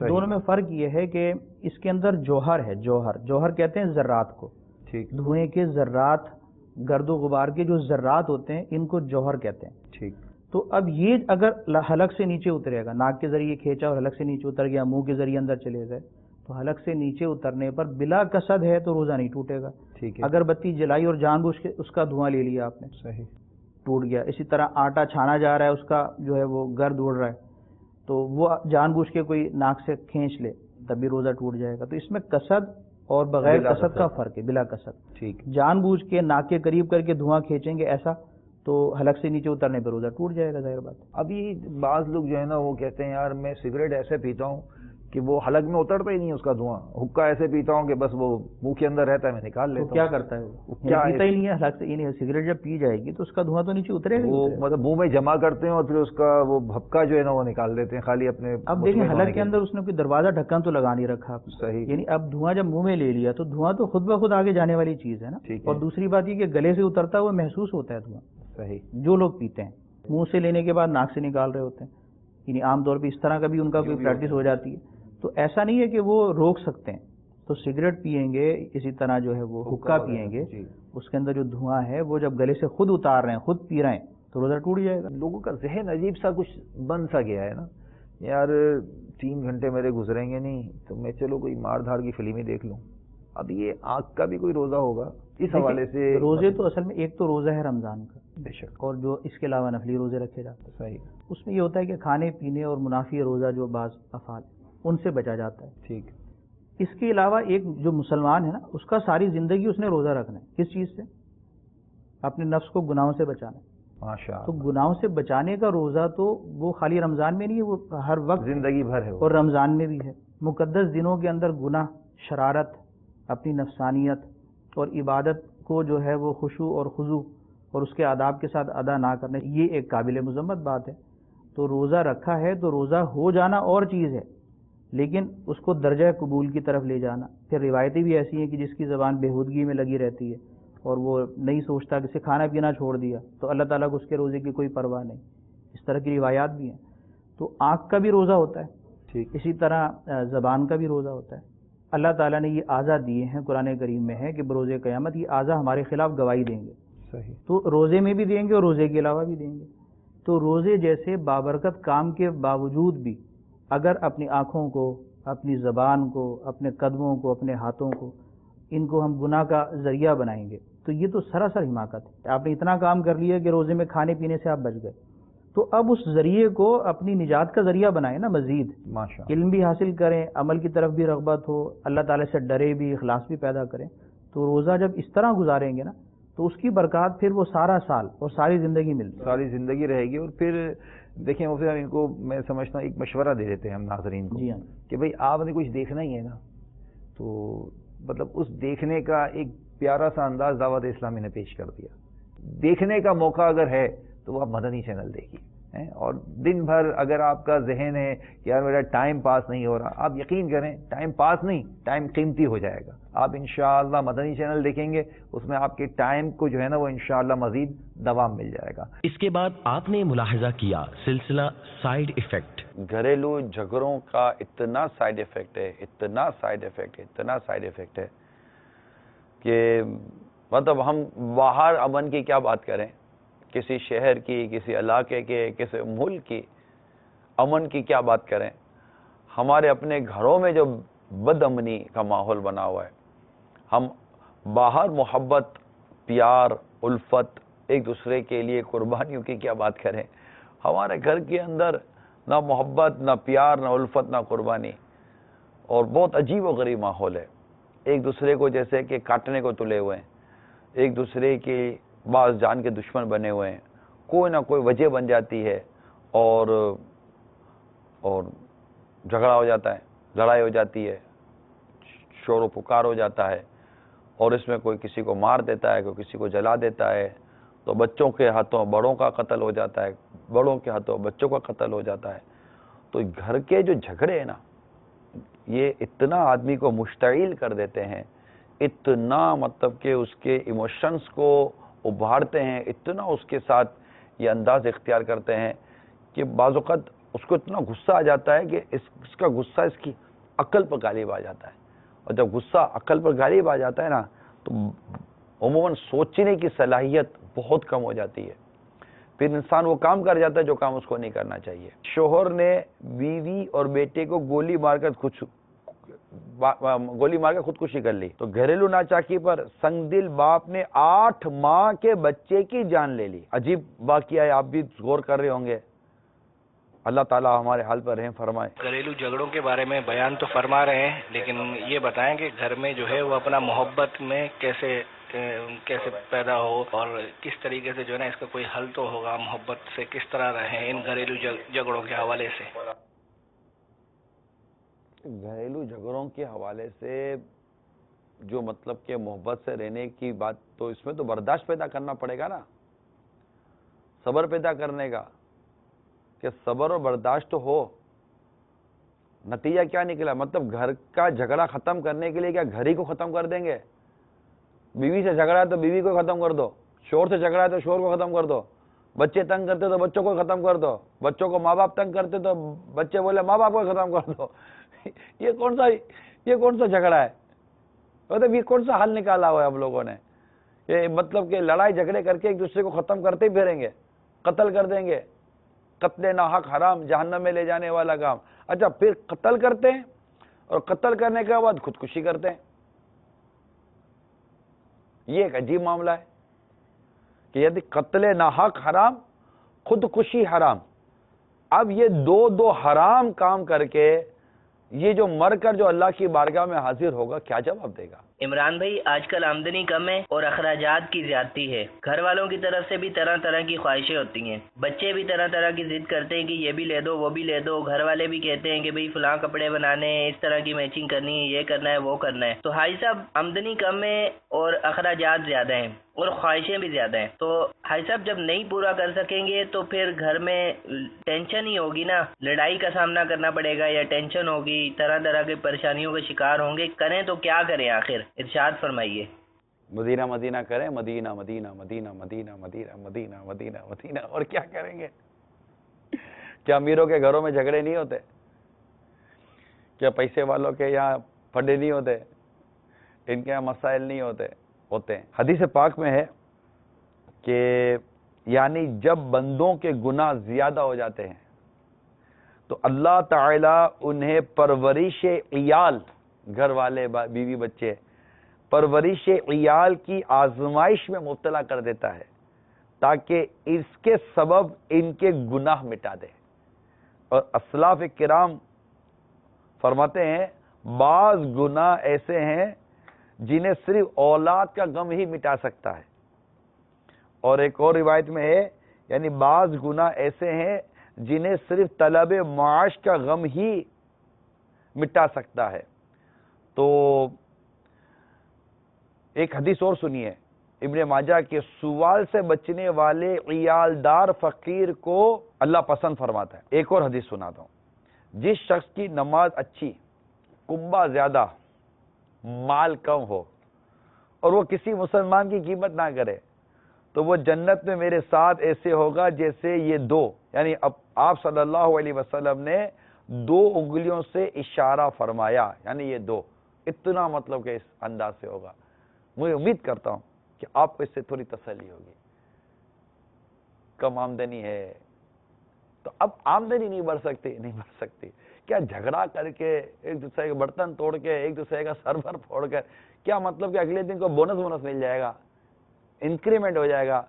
دونوں میں فرق یہ ہے کہ اس کے اندر جوہر ہے، جوہر کہتے ہیں ذرات کو، ٹھیک، دھوئیں کے ذرات، گرد و غبار کے جو ذرات ہوتے ہیں ان کو جوہر کہتے ہیں. ٹھیک. تو اب یہ اگر حلق سے نیچے اترے گا، ناک کے ذریعے کھینچا اور حلق سے نیچے اتر گیا، منہ کے ذریعے اندر چلے گئے، تو حلق سے نیچے اترنے پر بلا قصد ہے تو روزہ نہیں ٹوٹے گا. ٹھیک ہے. اگر بتی جلائی اور جان بوجھ کے اس کا دھواں لے لیا آپ نے، صحیح، ٹوٹ گیا. اسی طرح آٹا چھانا جا رہا ہے، اس کا جو ہے وہ گرد اڑ رہا ہے، تو وہ جان بوجھ کے کوئی ناک سے کھینچ لے تب بھی روزہ ٹوٹ جائے گا. تو اس میں قصد اور بغیر قصد کا فرق ہے، بلا قصد. ٹھیک. جان بوجھ کے ناک کے قریب کر کے دھواں کھینچیں گے ایسا تو حلق سے نیچے اترنے پہ روزہ ٹوٹ جائے گا، ظاہر بات. ابھی بعض لوگ جو ہے نا وہ کہتے ہیں یار میں سگریٹ ایسے پیتا ہوں کہ وہ حلق میں اترتا ہی نہیں اس کا دھواں، حکا ایسے پیتا ہوں کہ بس وہ منہ کے اندر رہتا ہے، میں نکال لیتا ہوں. کیا کرتا ہے وہ پیتا ہی نہیں ہے حلق سے. یعنی سگریٹ جب پی جائے گی تو اس کا دھواں تو نیچے اترے گا، وہ مطلب منہ میں جمع کرتے ہیں اور پھر اس کا وہ بھپکا جو ہے نا وہ نکال دیتے ہیں خالی اپنے. اب دیکھیں حلق کے اندر اس نے کوئی دروازہ ڈھکن تو لگا نہیں رکھا. صحیح. یعنی اب دھواں جب منہ میں لے لیا تو دھواں تو خود بخود آگے جانے والی چیز ہے نا. اور دوسری بات یہ کہ گلے سے اترتا ہوا محسوس ہوتا ہے دھواں. صحیح. جو لوگ پیتے ہیں منہ سے لینے کے بعد ناک سے نکال رہے ہوتے ہیں، یعنی عام طور پہ اس طرح کا بھی ان کا کوئی پریکٹس ہو جاتی ہے، تو ایسا نہیں ہے کہ وہ روک سکتے ہیں. تو سگریٹ پیئیں گے، اسی طرح جو ہے وہ حکا پیئیں گے، اس کے اندر جو دھواں ہے وہ جب گلے سے خود اتار رہے ہیں، خود پی رہے ہیں تو روزہ ٹوٹ جائے گا. لوگوں کا ذہن عجیب سا کچھ بن سا گیا ہے نا، یار 3 گھنٹے میرے گزریں گے نہیں تو میں چلو کوئی مار دھاڑ کی فلمیں دیکھ لوں. اب یہ آنکھ کا بھی کوئی روزہ ہوگا اس حوالے سے؟ روزے تو اصل میں ایک تو روزہ ہے رمضان کا، بے شک، اور جو اس کے علاوہ نفلی روزے رکھے جاتے ہیں. صحیح. اس میں یہ ہوتا ہے کہ کھانے پینے اور منافی روزہ جو بعض افعال ان سے بچا جاتا ہے. ٹھیک. اس کے علاوہ ایک جو مسلمان ہے نا اس کا ساری زندگی اس نے روزہ رکھنا ہے. کس چیز سے؟ اپنے نفس کو گناہوں سے بچانا ہے. ماشاء تو گناہوں سے بچانے کا روزہ تو وہ خالی رمضان میں نہیں ہے، وہ ہر وقت زندگی بھر ہے، اور رمضان میں بھی ہے. مقدس دنوں کے اندر گناہ، شرارت، اپنی نفسانیت اور عبادت کو جو ہے وہ خشوع اور خضوع اور اس کے آداب کے ساتھ ادا نہ کرنے، یہ ایک قابل مذمت بات ہے. تو روزہ رکھا ہے تو روزہ ہو جانا اور چیز ہے، لیکن اس کو درجہ قبول کی طرف لے جانا. پھر روایتیں بھی ایسی ہیں کہ جس کی زبان بےہودگی میں لگی رہتی ہے اور وہ نہیں سوچتا کہ اسے کھانا پینا چھوڑ دیا تو اللہ تعالیٰ کو اس کے روزے کی کوئی پرواہ نہیں. اس طرح کی روایات بھی ہیں. تو آنکھ کا بھی روزہ ہوتا ہے، ٹھیک. اسی طرح زبان کا بھی روزہ ہوتا ہے. اللہ تعالیٰ نے یہ اعضاء دیے ہیں، قرآن کریم میں ہے کہ بروز قیامت یہ اعضاء ہمارے خلاف گواہی دیں گے. صحیح. تو روزے میں بھی دیں گے اور روزے کے علاوہ بھی دیں گے. تو روزے جیسے بابرکت کام کے باوجود بھی اگر اپنی آنکھوں کو، اپنی زبان کو، اپنے قدموں کو، اپنے ہاتھوں کو، ان کو ہم گناہ کا ذریعہ بنائیں گے تو یہ تو سراسر حماقت ہے. آپ نے اتنا کام کر لیا کہ روزے میں کھانے پینے سے آپ بچ گئے، تو اب اس ذریعے کو اپنی نجات کا ذریعہ بنائیں نا. مزید علم بھی حاصل کریں، عمل کی طرف بھی رغبت ہو، اللہ تعالیٰ سے ڈرے بھی، اخلاص بھی پیدا کریں. تو روزہ جب اس طرح گزاریں گے نا تو اس کی برکات پھر وہ سارا سال اور ساری زندگی ملتی، ساری زندگی رہے گی. اور پھر دیکھیں مفتی صاحب، ان کو میں سمجھتا ہوں ایک مشورہ دے دیتے ہیں ہم ناظرین کو. جی ہاں. کہ بھئی آپ نے کچھ دیکھنا ہی ہے نا، تو مطلب اس دیکھنے کا ایک پیارا سا انداز دعوت اسلامی نے پیش کر دیا. دیکھنے کا موقع اگر ہے تو وہ آپ مدنی چینل دیکھیے، اور دن بھر اگر آپ کا ذہن ہے کہ یار میرا ٹائم پاس نہیں ہو رہا، آپ یقین کریں ٹائم پاس نہیں، ٹائم قیمتی ہو جائے گا. آپ انشاءاللہ مدنی چینل دیکھیں گے، اس میں آپ کے ٹائم کو جو ہے نا وہ انشاءاللہ مزید دوام مل جائے گا. اس کے بعد آپ نے ملاحظہ کیا سلسلہ سائیڈ ایفیکٹ. گھریلو جھگڑوں کا اتنا سائیڈ ایفیکٹ ہے، اتنا سائیڈ ایفیکٹ ہے، اتنا سائیڈ ایفیکٹ ہے کہ مطلب ہم باہر امن کی کیا بات کریں، کسی شہر کی، کسی علاقے کے، کسی ملک کی امن کی کیا بات کریں. ہمارے اپنے گھروں میں جو بد امنی کا ماحول بنا ہوا ہے، ہم باہر محبت، پیار، الفت، ایک دوسرے کے لیے قربانیوں کی کیا بات کریں. ہمارے گھر کے اندر نہ محبت، نہ پیار، نہ الفت، نہ قربانی، اور بہت عجیب و غریب ماحول ہے. ایک دوسرے کو جیسے کہ کاٹنے کو تلے ہوئے ہیں، ایک دوسرے کے بعض جان کے دشمن بنے ہوئے ہیں. کوئی نہ کوئی وجہ بن جاتی ہے اور جھگڑا ہو جاتا ہے، لڑائی ہو جاتی ہے، شور و پکار ہو جاتا ہے، اور اس میں کوئی کسی کو مار دیتا ہے، کوئی کسی کو جلا دیتا ہے. تو بچوں کے ہاتھوں بڑوں کا قتل ہو جاتا ہے، بڑوں کے ہاتھوں بچوں کا قتل ہو جاتا ہے. تو گھر کے جو جھگڑے ہیں نا، یہ اتنا آدمی کو مشتعل کر دیتے ہیں، اتنا مطلب کہ اس کے ایموشنز کو ابھارتے ہیں، اتنا اس کے ساتھ یہ انداز اختیار کرتے ہیں کہ بعض اوقات اس کو اتنا غصہ آ جاتا ہے کہ اس کا غصہ اس کی عقل پر غالب آ جاتا ہے، اور جب غصہ عقل پر غالب آ جاتا ہے نا تو عموماً سوچنے کی صلاحیت بہت کم ہو جاتی ہے، پھر انسان وہ کام کر جاتا ہے جو کام اس کو نہیں کرنا چاہیے۔ شوہر نے بیوی اور بیٹے کو گولی مار کر خودکشی کر لی، تو گھریلو ناچاکی پر سنگ دل باپ نے 8 ماہ کے بچے کی جان لے لی۔ عجیب واقعہ ہے، آپ بھی غور کر رہے ہوں گے۔ اللہ تعالیٰ ہمارے حال پر رحم فرمائے۔ گھریلو جھگڑوں کے بارے میں بیان تو فرما رہے ہیں، لیکن یہ بتائیں کہ گھر میں جو ہے وہ اپنا محبت میں کیسے پیدا ہو، اور کس طریقے سے جو ہے نا اس کا کوئی حل تو ہوگا، محبت سے کس طرح رہیں ان گھریلو جھگڑوں کے حوالے سے۔ گھریلو جھگڑوں کے حوالے سے جو مطلب کہ محبت سے رہنے کی بات، تو اس میں تو برداشت پیدا کرنا پڑے گا نا، صبر پیدا کرنے کا، کہ صبر اور برداشت تو ہو۔ نتیجہ کیا نکلا؟ مطلب گھر کا جھگڑا ختم کرنے کے لیے کیا گھر ہی کو ختم کر دیں گے؟ بیوی سے جھگڑا ہے تو بیوی کو ختم کر دو، شوہر سے جھگڑا ہے تو شوہر کو ختم کر دو، بچے تنگ کرتے تو بچوں کو ختم کر دو، بچوں کو ماں باپ تنگ کرتے تو بچے بولے ماں باپ کو ختم کر دو۔ یہ کون سا جھگڑا ہے؟ مطلب یہ کون سا حل نکالا ہوا ہے ہم لوگوں نے؟ یہ مطلب کہ لڑائی جھگڑے کر کے ایک دوسرے کو ختم کرتے ہی پھریں گے، قتل کر دیں گے۔ قتل ناحق حرام، جہنم میں لے جانے والا کام۔ اچھا، پھر قتل کرتے ہیں اور قتل کرنے کے بعد خودکشی کرتے ہیں۔ یہ ایک عجیب معاملہ ہے کہ یعنی قتل ناحق حرام، خودکشی حرام۔ اب یہ دو حرام کام کر کے یہ جو مر کر جو اللہ کی بارگاہ میں حاضر ہوگا، کیا جواب دے گا؟ عمران بھائی، آج کل آمدنی کم ہے اور اخراجات کی زیادتی ہے، گھر والوں کی طرف سے بھی طرح طرح کی خواہشیں ہوتی ہیں، بچے بھی طرح طرح کی ضد کرتے ہیں کہ یہ بھی لے دو وہ بھی لے دو، گھر والے بھی کہتے ہیں کہ بھئی فلاں کپڑے بنانے ہیں، اس طرح کی میچنگ کرنی ہے، یہ کرنا ہے وہ کرنا ہے۔ تو حاجی صاحب، آمدنی کم ہے اور اخراجات زیادہ ہیں اور خواہشیں بھی زیادہ ہیں، تو حاجی صاحب جب نہیں پورا کر سکیں گے تو پھر گھر میں ٹینشن ہی ہوگی نا، لڑائی کا سامنا کرنا پڑے گا یا ٹینشن ہوگی، طرح طرح کی پریشانیوں کا شکار ہوں گے، کریں تو کیا کریں؟ آخر ارشاد فرمائیے۔ مدینہ مدینہ کریں، مدینہ مدینہ مدینہ مدینہ مدینہ مدینہ مدینہ مدینہ، اور کیا کریں گے؟ کیا امیروں کے گھروں میں جھگڑے نہیں ہوتے؟ کیا پیسے والوں کے یہاں پھڈے نہیں ہوتے؟ ان کے یہاں مسائل نہیں ہوتے ہیں۔ حدیث پاک میں ہے کہ یعنی جب بندوں کے گناہ زیادہ ہو جاتے ہیں تو اللہ تعالیٰ انہیں پرورش عیال، گھر والے بیوی بچے، پرورش عیال کی آزمائش میں مبتلا کر دیتا ہے تاکہ اس کے سبب ان کے گناہ مٹا دے۔ اور اسلاف کرام فرماتے ہیں بعض گناہ ایسے ہیں جنہیں صرف اولاد کا غم ہی مٹا سکتا ہے، اور ایک اور روایت میں ہے یعنی بعض گناہ ایسے ہیں جنہیں صرف طلب معاش کا غم ہی مٹا سکتا ہے۔ تو ایک حدیث اور سنیے، ابن ماجہ کے سوال سے بچنے والے عیالدار فقیر کو اللہ پسند فرماتا ہے۔ ایک اور حدیث سناتا ہوں، جس شخص کی نماز اچھی، کنبہ زیادہ، مال کم ہو اور وہ کسی مسلمان کی قیمت نہ کرے تو وہ جنت میں میرے ساتھ ایسے ہوگا جیسے یہ دو، یعنی اب آپ صلی اللہ علیہ وسلم نے 2 انگلیوں سے اشارہ فرمایا، یعنی یہ 2، اتنا مطلب کہ اس انداز سے ہوگا۔ مجھے امید کرتا ہوں کہ آپ کو اس سے تھوڑی تسلی ہوگی۔ کم آمدنی ہے تو اب آمدنی نہیں بڑھ سکتی، کیا جھگڑا کر کے ایک دوسرے کے برتن توڑ کے ایک دوسرے کا سرور پھوڑ کر کیا مطلب کہ اگلے دن کو بونس مل جائے گا، انکریمنٹ ہو جائے گا؟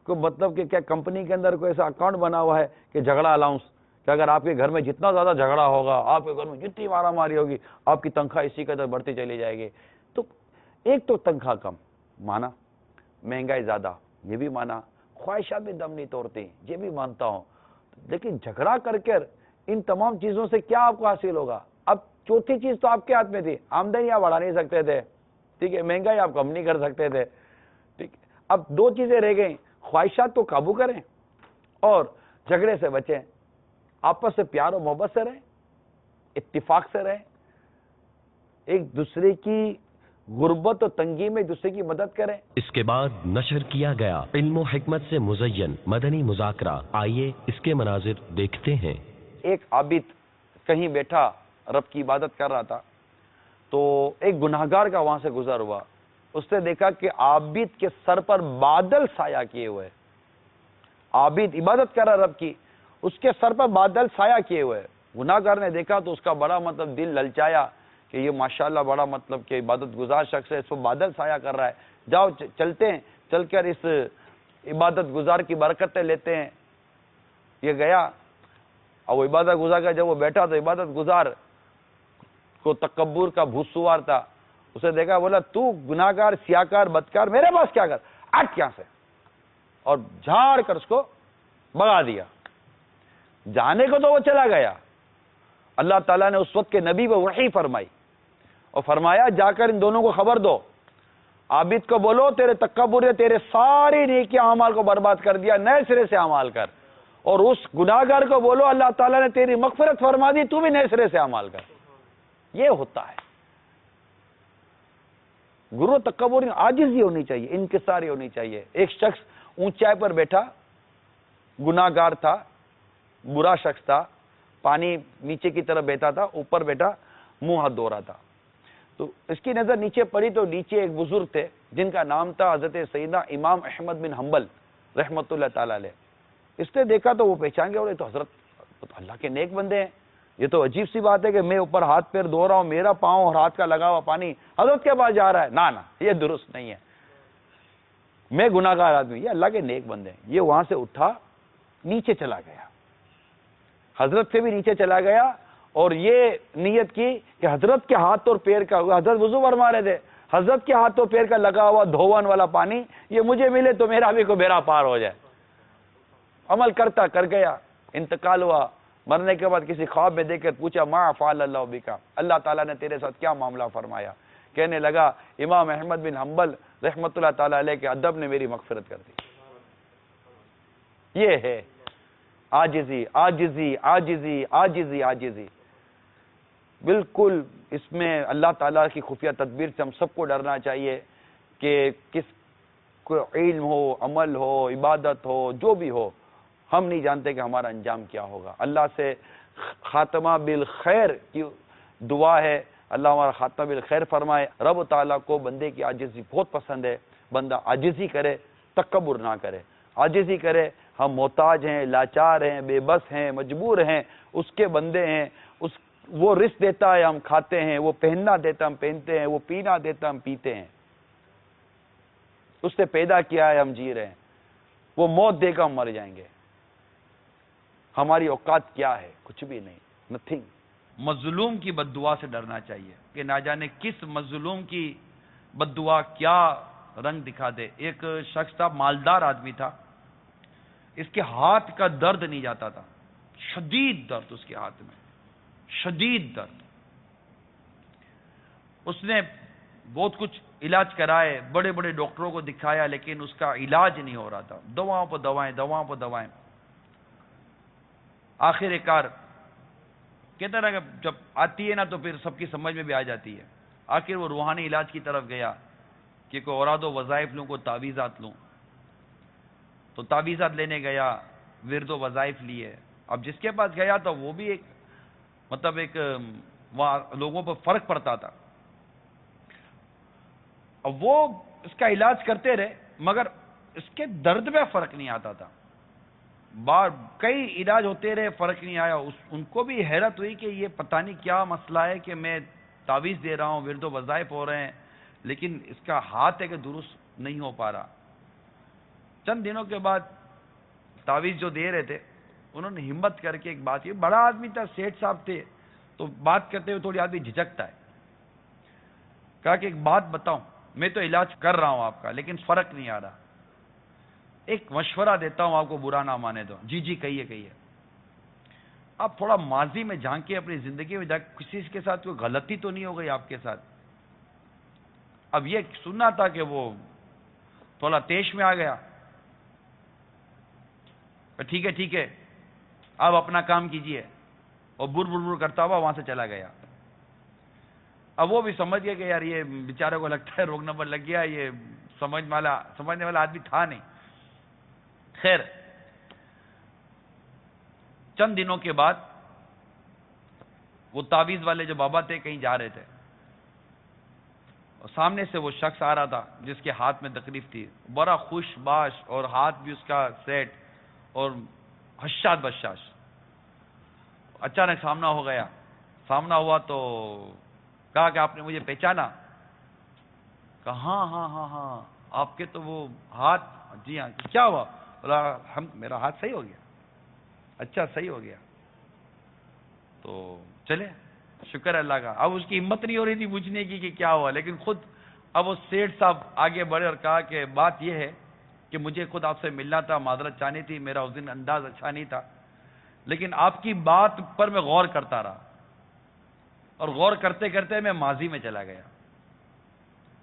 کوئی مطلب کہ کیا کمپنی کے اندر کوئی ایسا اکاؤنٹ بنا ہوا ہے کہ جھگڑا الاؤنس، کہ اگر آپ کے گھر میں جتنا زیادہ جھگڑا ہوگا، آپ کے گھر میں جتنی مارا ماری ہوگی، آپ کی تنخواہ اسی قدر بڑھتی چلی جائے گی؟ تو ایک تو تنخواہ کم مانا، مہنگائی زیادہ یہ بھی مانا، خواہشات بھی دم نہیں توڑتی یہ بھی مانتا ہوں، لیکن جھگڑا کر کر ان تمام چیزوں سے کیا آپ کو حاصل ہوگا؟ اب چوتھی چیز تو آپ کے ہاتھ میں تھی، آمدنی آپ بڑھا نہیں سکتے تھے، ٹھیک ہے، مہنگائی آپ کم نہیں کر سکتے تھے، ٹھیک، اب 2 چیزیں رہ گئیں، خواہشات کو قابو کریں اور جھگڑے سے بچیں، آپس سے پیار و محبت سے رہیں، اتفاق سے رہیں، ایک دوسرے کی غربت و تنگی میں ایک دوسرے کی مدد کریں۔ اس کے بعد نشر کیا گیا علم و حکمت سے مزین مدنی مذاکرہ، آئیے اس کے مناظر دیکھتے ہیں۔ ایک عابد کہیں بیٹھا رب کی عبادت کر رہا تھا، تو ایک گناہگار کا وہاں سے گزر ہوا، اس نے دیکھا کہ عابد کے سر پر بادل سایہ کیے ہوئے، عابد عبادت کر رہا رب کی، اس کے سر پر بادل سایہ کیے ہوئے. گناہگار نے دیکھا تو اس کا بڑا مطلب دل للچایا کہ یہ ماشاءاللہ بڑا مطلب کہ عبادت گزار شخص ہے، اس پر بادل سایہ کر رہا ہے، جاؤ چلتے ہیں، چل کر اس عبادت گزار کی برکتیں لیتے ہیں. یہ گیا اور وہ عبادت گزار کا جب وہ بیٹھا تو عبادت گزار کو تکبر کا بھوت سوار تھا. اسے دیکھا، بولا تو گناہگار سیاکار بدکار میرے پاس کیا کر، ہٹ یہاں سے، اور جھاڑ کر اس کو بگا دیا. جانے کو تو وہ چلا گیا. اللہ تعالیٰ نے اس وقت کے نبی کو وحی فرمائی اور فرمایا جا کر ان دونوں کو خبر دو، عابد کو بولو تیرے تکبر نے تیرے ساری نیکی اعمال کو برباد کر دیا، نئے سرے سے اعمال کر. اور اس گناہگار کو بولو اللہ تعالیٰ نے تیری مغفرت فرما دی، تو بھی نئے سرے سے اعمال کر. یہ ہوتا ہے گرو تکبر، عاجزی ہونی چاہیے، انکساری ہونی چاہیے. ایک شخص اونچائی پر بیٹھا، گناہگار تھا، برا شخص تھا، پانی نیچے کی طرف بہتا تھا، اوپر بیٹھا منہ ہاتھ دھو رہا تھا. تو اس کی نظر نیچے پڑی تو نیچے ایک بزرگ تھے جن کا نام تھا حضرت سیدنا امام احمد بن حنبل رحمۃ اللہ تعالی علیہ. اس نے دیکھا تو وہ پہچان گیا، تو حضرت تو اللہ کے نیک بندے ہیں، یہ تو عجیب سی بات ہے کہ میں اوپر ہاتھ پیر دھو رہا ہوں، میرا پاؤں اور ہاتھ کا لگا ہوا پانی حضرت کے پاس جا رہا ہے. نہ یہ درست نہیں ہے، میں گناہگار آدمی، یہ اللہ کے نیک بندے ہیں. یہ وہاں سے اٹھا نیچے چلا گیا، حضرت سے بھی نیچے چلا گیا اور یہ نیت کی کہ حضرت کے ہاتھ اور پیر کا، حضرت وضو فرما رہے تھے، حضرت کے ہاتھ اور پیر کا لگا ہوا دھون والا پانی یہ مجھے ملے تو میرا بھی کو بیڑا پار ہو جائے. عمل کرتا کر گیا، انتقال ہوا. مرنے کے بعد کسی خواب میں دیکھ کر پوچھا ما فعل اللہ بکا، اللہ تعالیٰ نے تیرے ساتھ کیا معاملہ فرمایا؟ کہنے لگا امام احمد بن حنبل رحمۃ اللہ تعالیٰ علیہ کے ادب نے میری مغفرت کر دی. یہ ہے عاجزی عاجزی عاجزی عاجزی عاجزی. بالکل اس میں اللہ تعالیٰ کی خفیہ تدبیر سے ہم سب کو ڈرنا چاہیے کہ کس کو علم ہو، عمل ہو، عبادت ہو، جو بھی ہو، ہم نہیں جانتے کہ ہمارا انجام کیا ہوگا. اللہ سے خاتمہ بالخیر کی دعا ہے، اللہ ہمارا خاتمہ بالخیر فرمائے. رب تعالیٰ کو بندے کی عاجزی بہت پسند ہے، بندہ عاجزی کرے، تکبر نہ کرے، عاجزی کرے. ہم محتاج ہیں، لاچار ہیں، بے بس ہیں، مجبور ہیں، اس کے بندے ہیں. وہ رزق دیتا ہے ہم کھاتے ہیں، وہ پہننا دیتا ہم پہنتے ہیں، وہ پینا دیتا ہم پیتے ہیں. اس نے پیدا کیا ہے ہم جی رہے ہیں، وہ موت دے گا ہم مر جائیں گے. ہماری اوقات کیا ہے؟ کچھ بھی نہیں، نتھنگ. مظلوم کی بد دعا سے ڈرنا چاہیے کہ نہ جانے کس مظلوم کی بد دعا کیا رنگ دکھا دے. ایک شخص تھا، مالدار آدمی تھا، اس کے ہاتھ کا درد نہیں جاتا تھا، شدید درد اس کے ہاتھ میں، شدید درد. اس نے بہت کچھ علاج کرائے، بڑے بڑے ڈاکٹروں کو دکھایا، لیکن اس کا علاج نہیں ہو رہا تھا. دواؤں پہ دوائیں، دواؤں پہ دوائیں. آخر کار کہتا رہا کہ جب آتی ہے نا تو پھر سب کی سمجھ میں بھی آ جاتی ہے. آخر وہ روحانی علاج کی طرف گیا کہ کوئی اوراد و وظائف لوں، کوئی تعویذات لوں. تو تعویذات لینے گیا، ورد و وظائف لیے. اب جس کے پاس گیا تو وہ بھی ایک مطلب ایک وہاں لوگوں پر فرق پڑتا تھا. اب وہ اس کا علاج کرتے رہے مگر اس کے درد میں فرق نہیں آتا تھا. کئی علاج ہوتے رہے، فرق نہیں آیا. ان کو بھی حیرت ہوئی کہ یہ پتہ نہیں کیا مسئلہ ہے کہ میں تعویذ دے رہا ہوں، ورد و وظائف ہو رہے ہیں، لیکن اس کا ہاتھ ہے کہ درست نہیں ہو پا رہا. چند دنوں کے بعد تعویذ جو دے رہے تھے انہوں نے ہمت کر کے ایک بات کی. بڑا آدمی تھا، سیٹھ صاحب تھے، تو بات کرتے ہوئے تھوڑی آدمی جھجکتا ہے. کہا کہ ایک بات بتاؤں، میں تو علاج کر رہا ہوں آپ کا لیکن فرق نہیں آ رہا. ایک مشورہ دیتا ہوں آپ کو، برا نہ مانے تو. جی جی کہیے کہیے. آپ تھوڑا ماضی میں جھانکیں، اپنی زندگی میں جا کے کسی کے ساتھ کوئی غلطی تو نہیں ہو گئی آپ کے ساتھ. اب یہ سننا تھا کہ وہ تھوڑا تیش میں آ گیا. ٹھیک ہے ٹھیک ہے، آپ اپنا کام کیجئے، اور بر بر بر کرتا ہوا وہاں سے چلا گیا. اب وہ بھی سمجھ گیا کہ یار یہ بیچارے کو لگتا ہے روگ نمبر لگ گیا، یہ سمجھنے والا آدمی تھا نہیں. خیر چند دنوں کے بعد وہ تعویذ والے جو بابا تھے کہیں جا رہے تھے اور سامنے سے وہ شخص آ رہا تھا جس کے ہاتھ میں تکلیف تھی، بڑا خوش باش اور ہاتھ بھی اس کا سیٹ اور حشاد بشاش. اچانک سامنا ہو گیا. سامنا ہوا تو کہا کہ آپ نے مجھے پہچانا؟ کہا ہاں ہاں ہاں ہاں آپ کے تو وہ ہاتھ. جی ہاں. کیا ہوا؟ بولا میرا ہاتھ صحیح ہو گیا. اچھا صحیح ہو گیا تو چلے شکر اللہ کا. اب اس کی ہمت نہیں ہو رہی تھی پوچھنے کی کہ کیا ہوا، لیکن خود اب وہ سیٹھ صاحب آگے بڑھے اور کہا کہ بات یہ ہے کہ مجھے خود آپ سے ملنا تھا، معذرت چاہنی تھی، میرا اس دن انداز اچھا نہیں تھا، لیکن آپ کی بات پر میں غور کرتا رہا اور غور کرتے کرتے میں ماضی میں چلا گیا.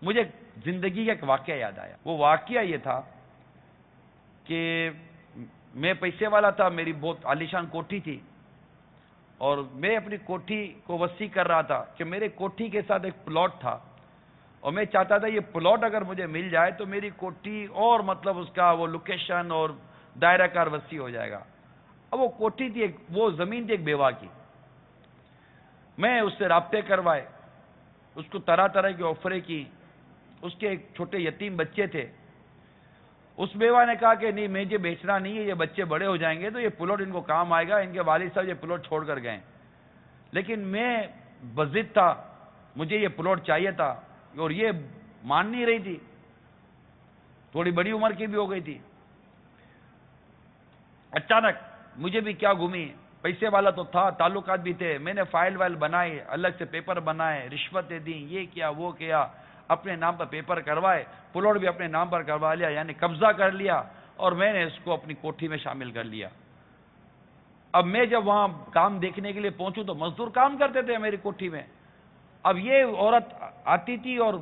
مجھے زندگی کا ایک واقعہ یاد آیا. وہ واقعہ یہ تھا کہ میں پیسے والا تھا، میری بہت عالیشان کوٹھی تھی اور میں اپنی کوٹھی کو وسیع کر رہا تھا کہ میرے کوٹھی کے ساتھ ایک پلاٹ تھا اور میں چاہتا تھا یہ پلاٹ اگر مجھے مل جائے تو میری کوٹھی اور مطلب اس کا وہ لوکیشن اور دائرہ کار وسیع ہو جائے گا. اب وہ کوٹھی تھی، وہ زمین تھی ایک بیوہ کی. میں اس سے رابطے کروائے، اس کو طرح طرح کی آفریں کی. اس کے ایک چھوٹے یتیم بچے تھے. اس بیوہ نے کہا کہ نہیں مجھے بیچنا نہیں ہے، یہ بچے بڑے ہو جائیں گے تو یہ پلاٹ ان کو کام آئے گا. ان کے والد صاحب یہ پلاٹ چھوڑ کر گئے، لیکن میں بضد تھا، مجھے یہ پلاٹ چاہیے تھا اور یہ مان نہیں رہی تھی. تھوڑی بڑی عمر کی بھی ہو گئی تھی. اچانک مجھے بھی کیا گھومی، پیسے والا تو تھا، تعلقات بھی تھے، میں نے فائل وائل بنائی، الگ سے پیپر بنائے، رشوتیں دیں، یہ کیا وہ کیا، اپنے نام پر پیپر کروائے، پلاٹ بھی اپنے نام پر کروا لیا، یعنی قبضہ کر لیا اور میں نے اس کو اپنی کوٹھی میں شامل کر لیا. اب میں جب وہاں کام دیکھنے کے لیے پہنچوں تو مزدور کام کرتے تھے میری کوٹھی میں. اب یہ عورت آتی تھی اور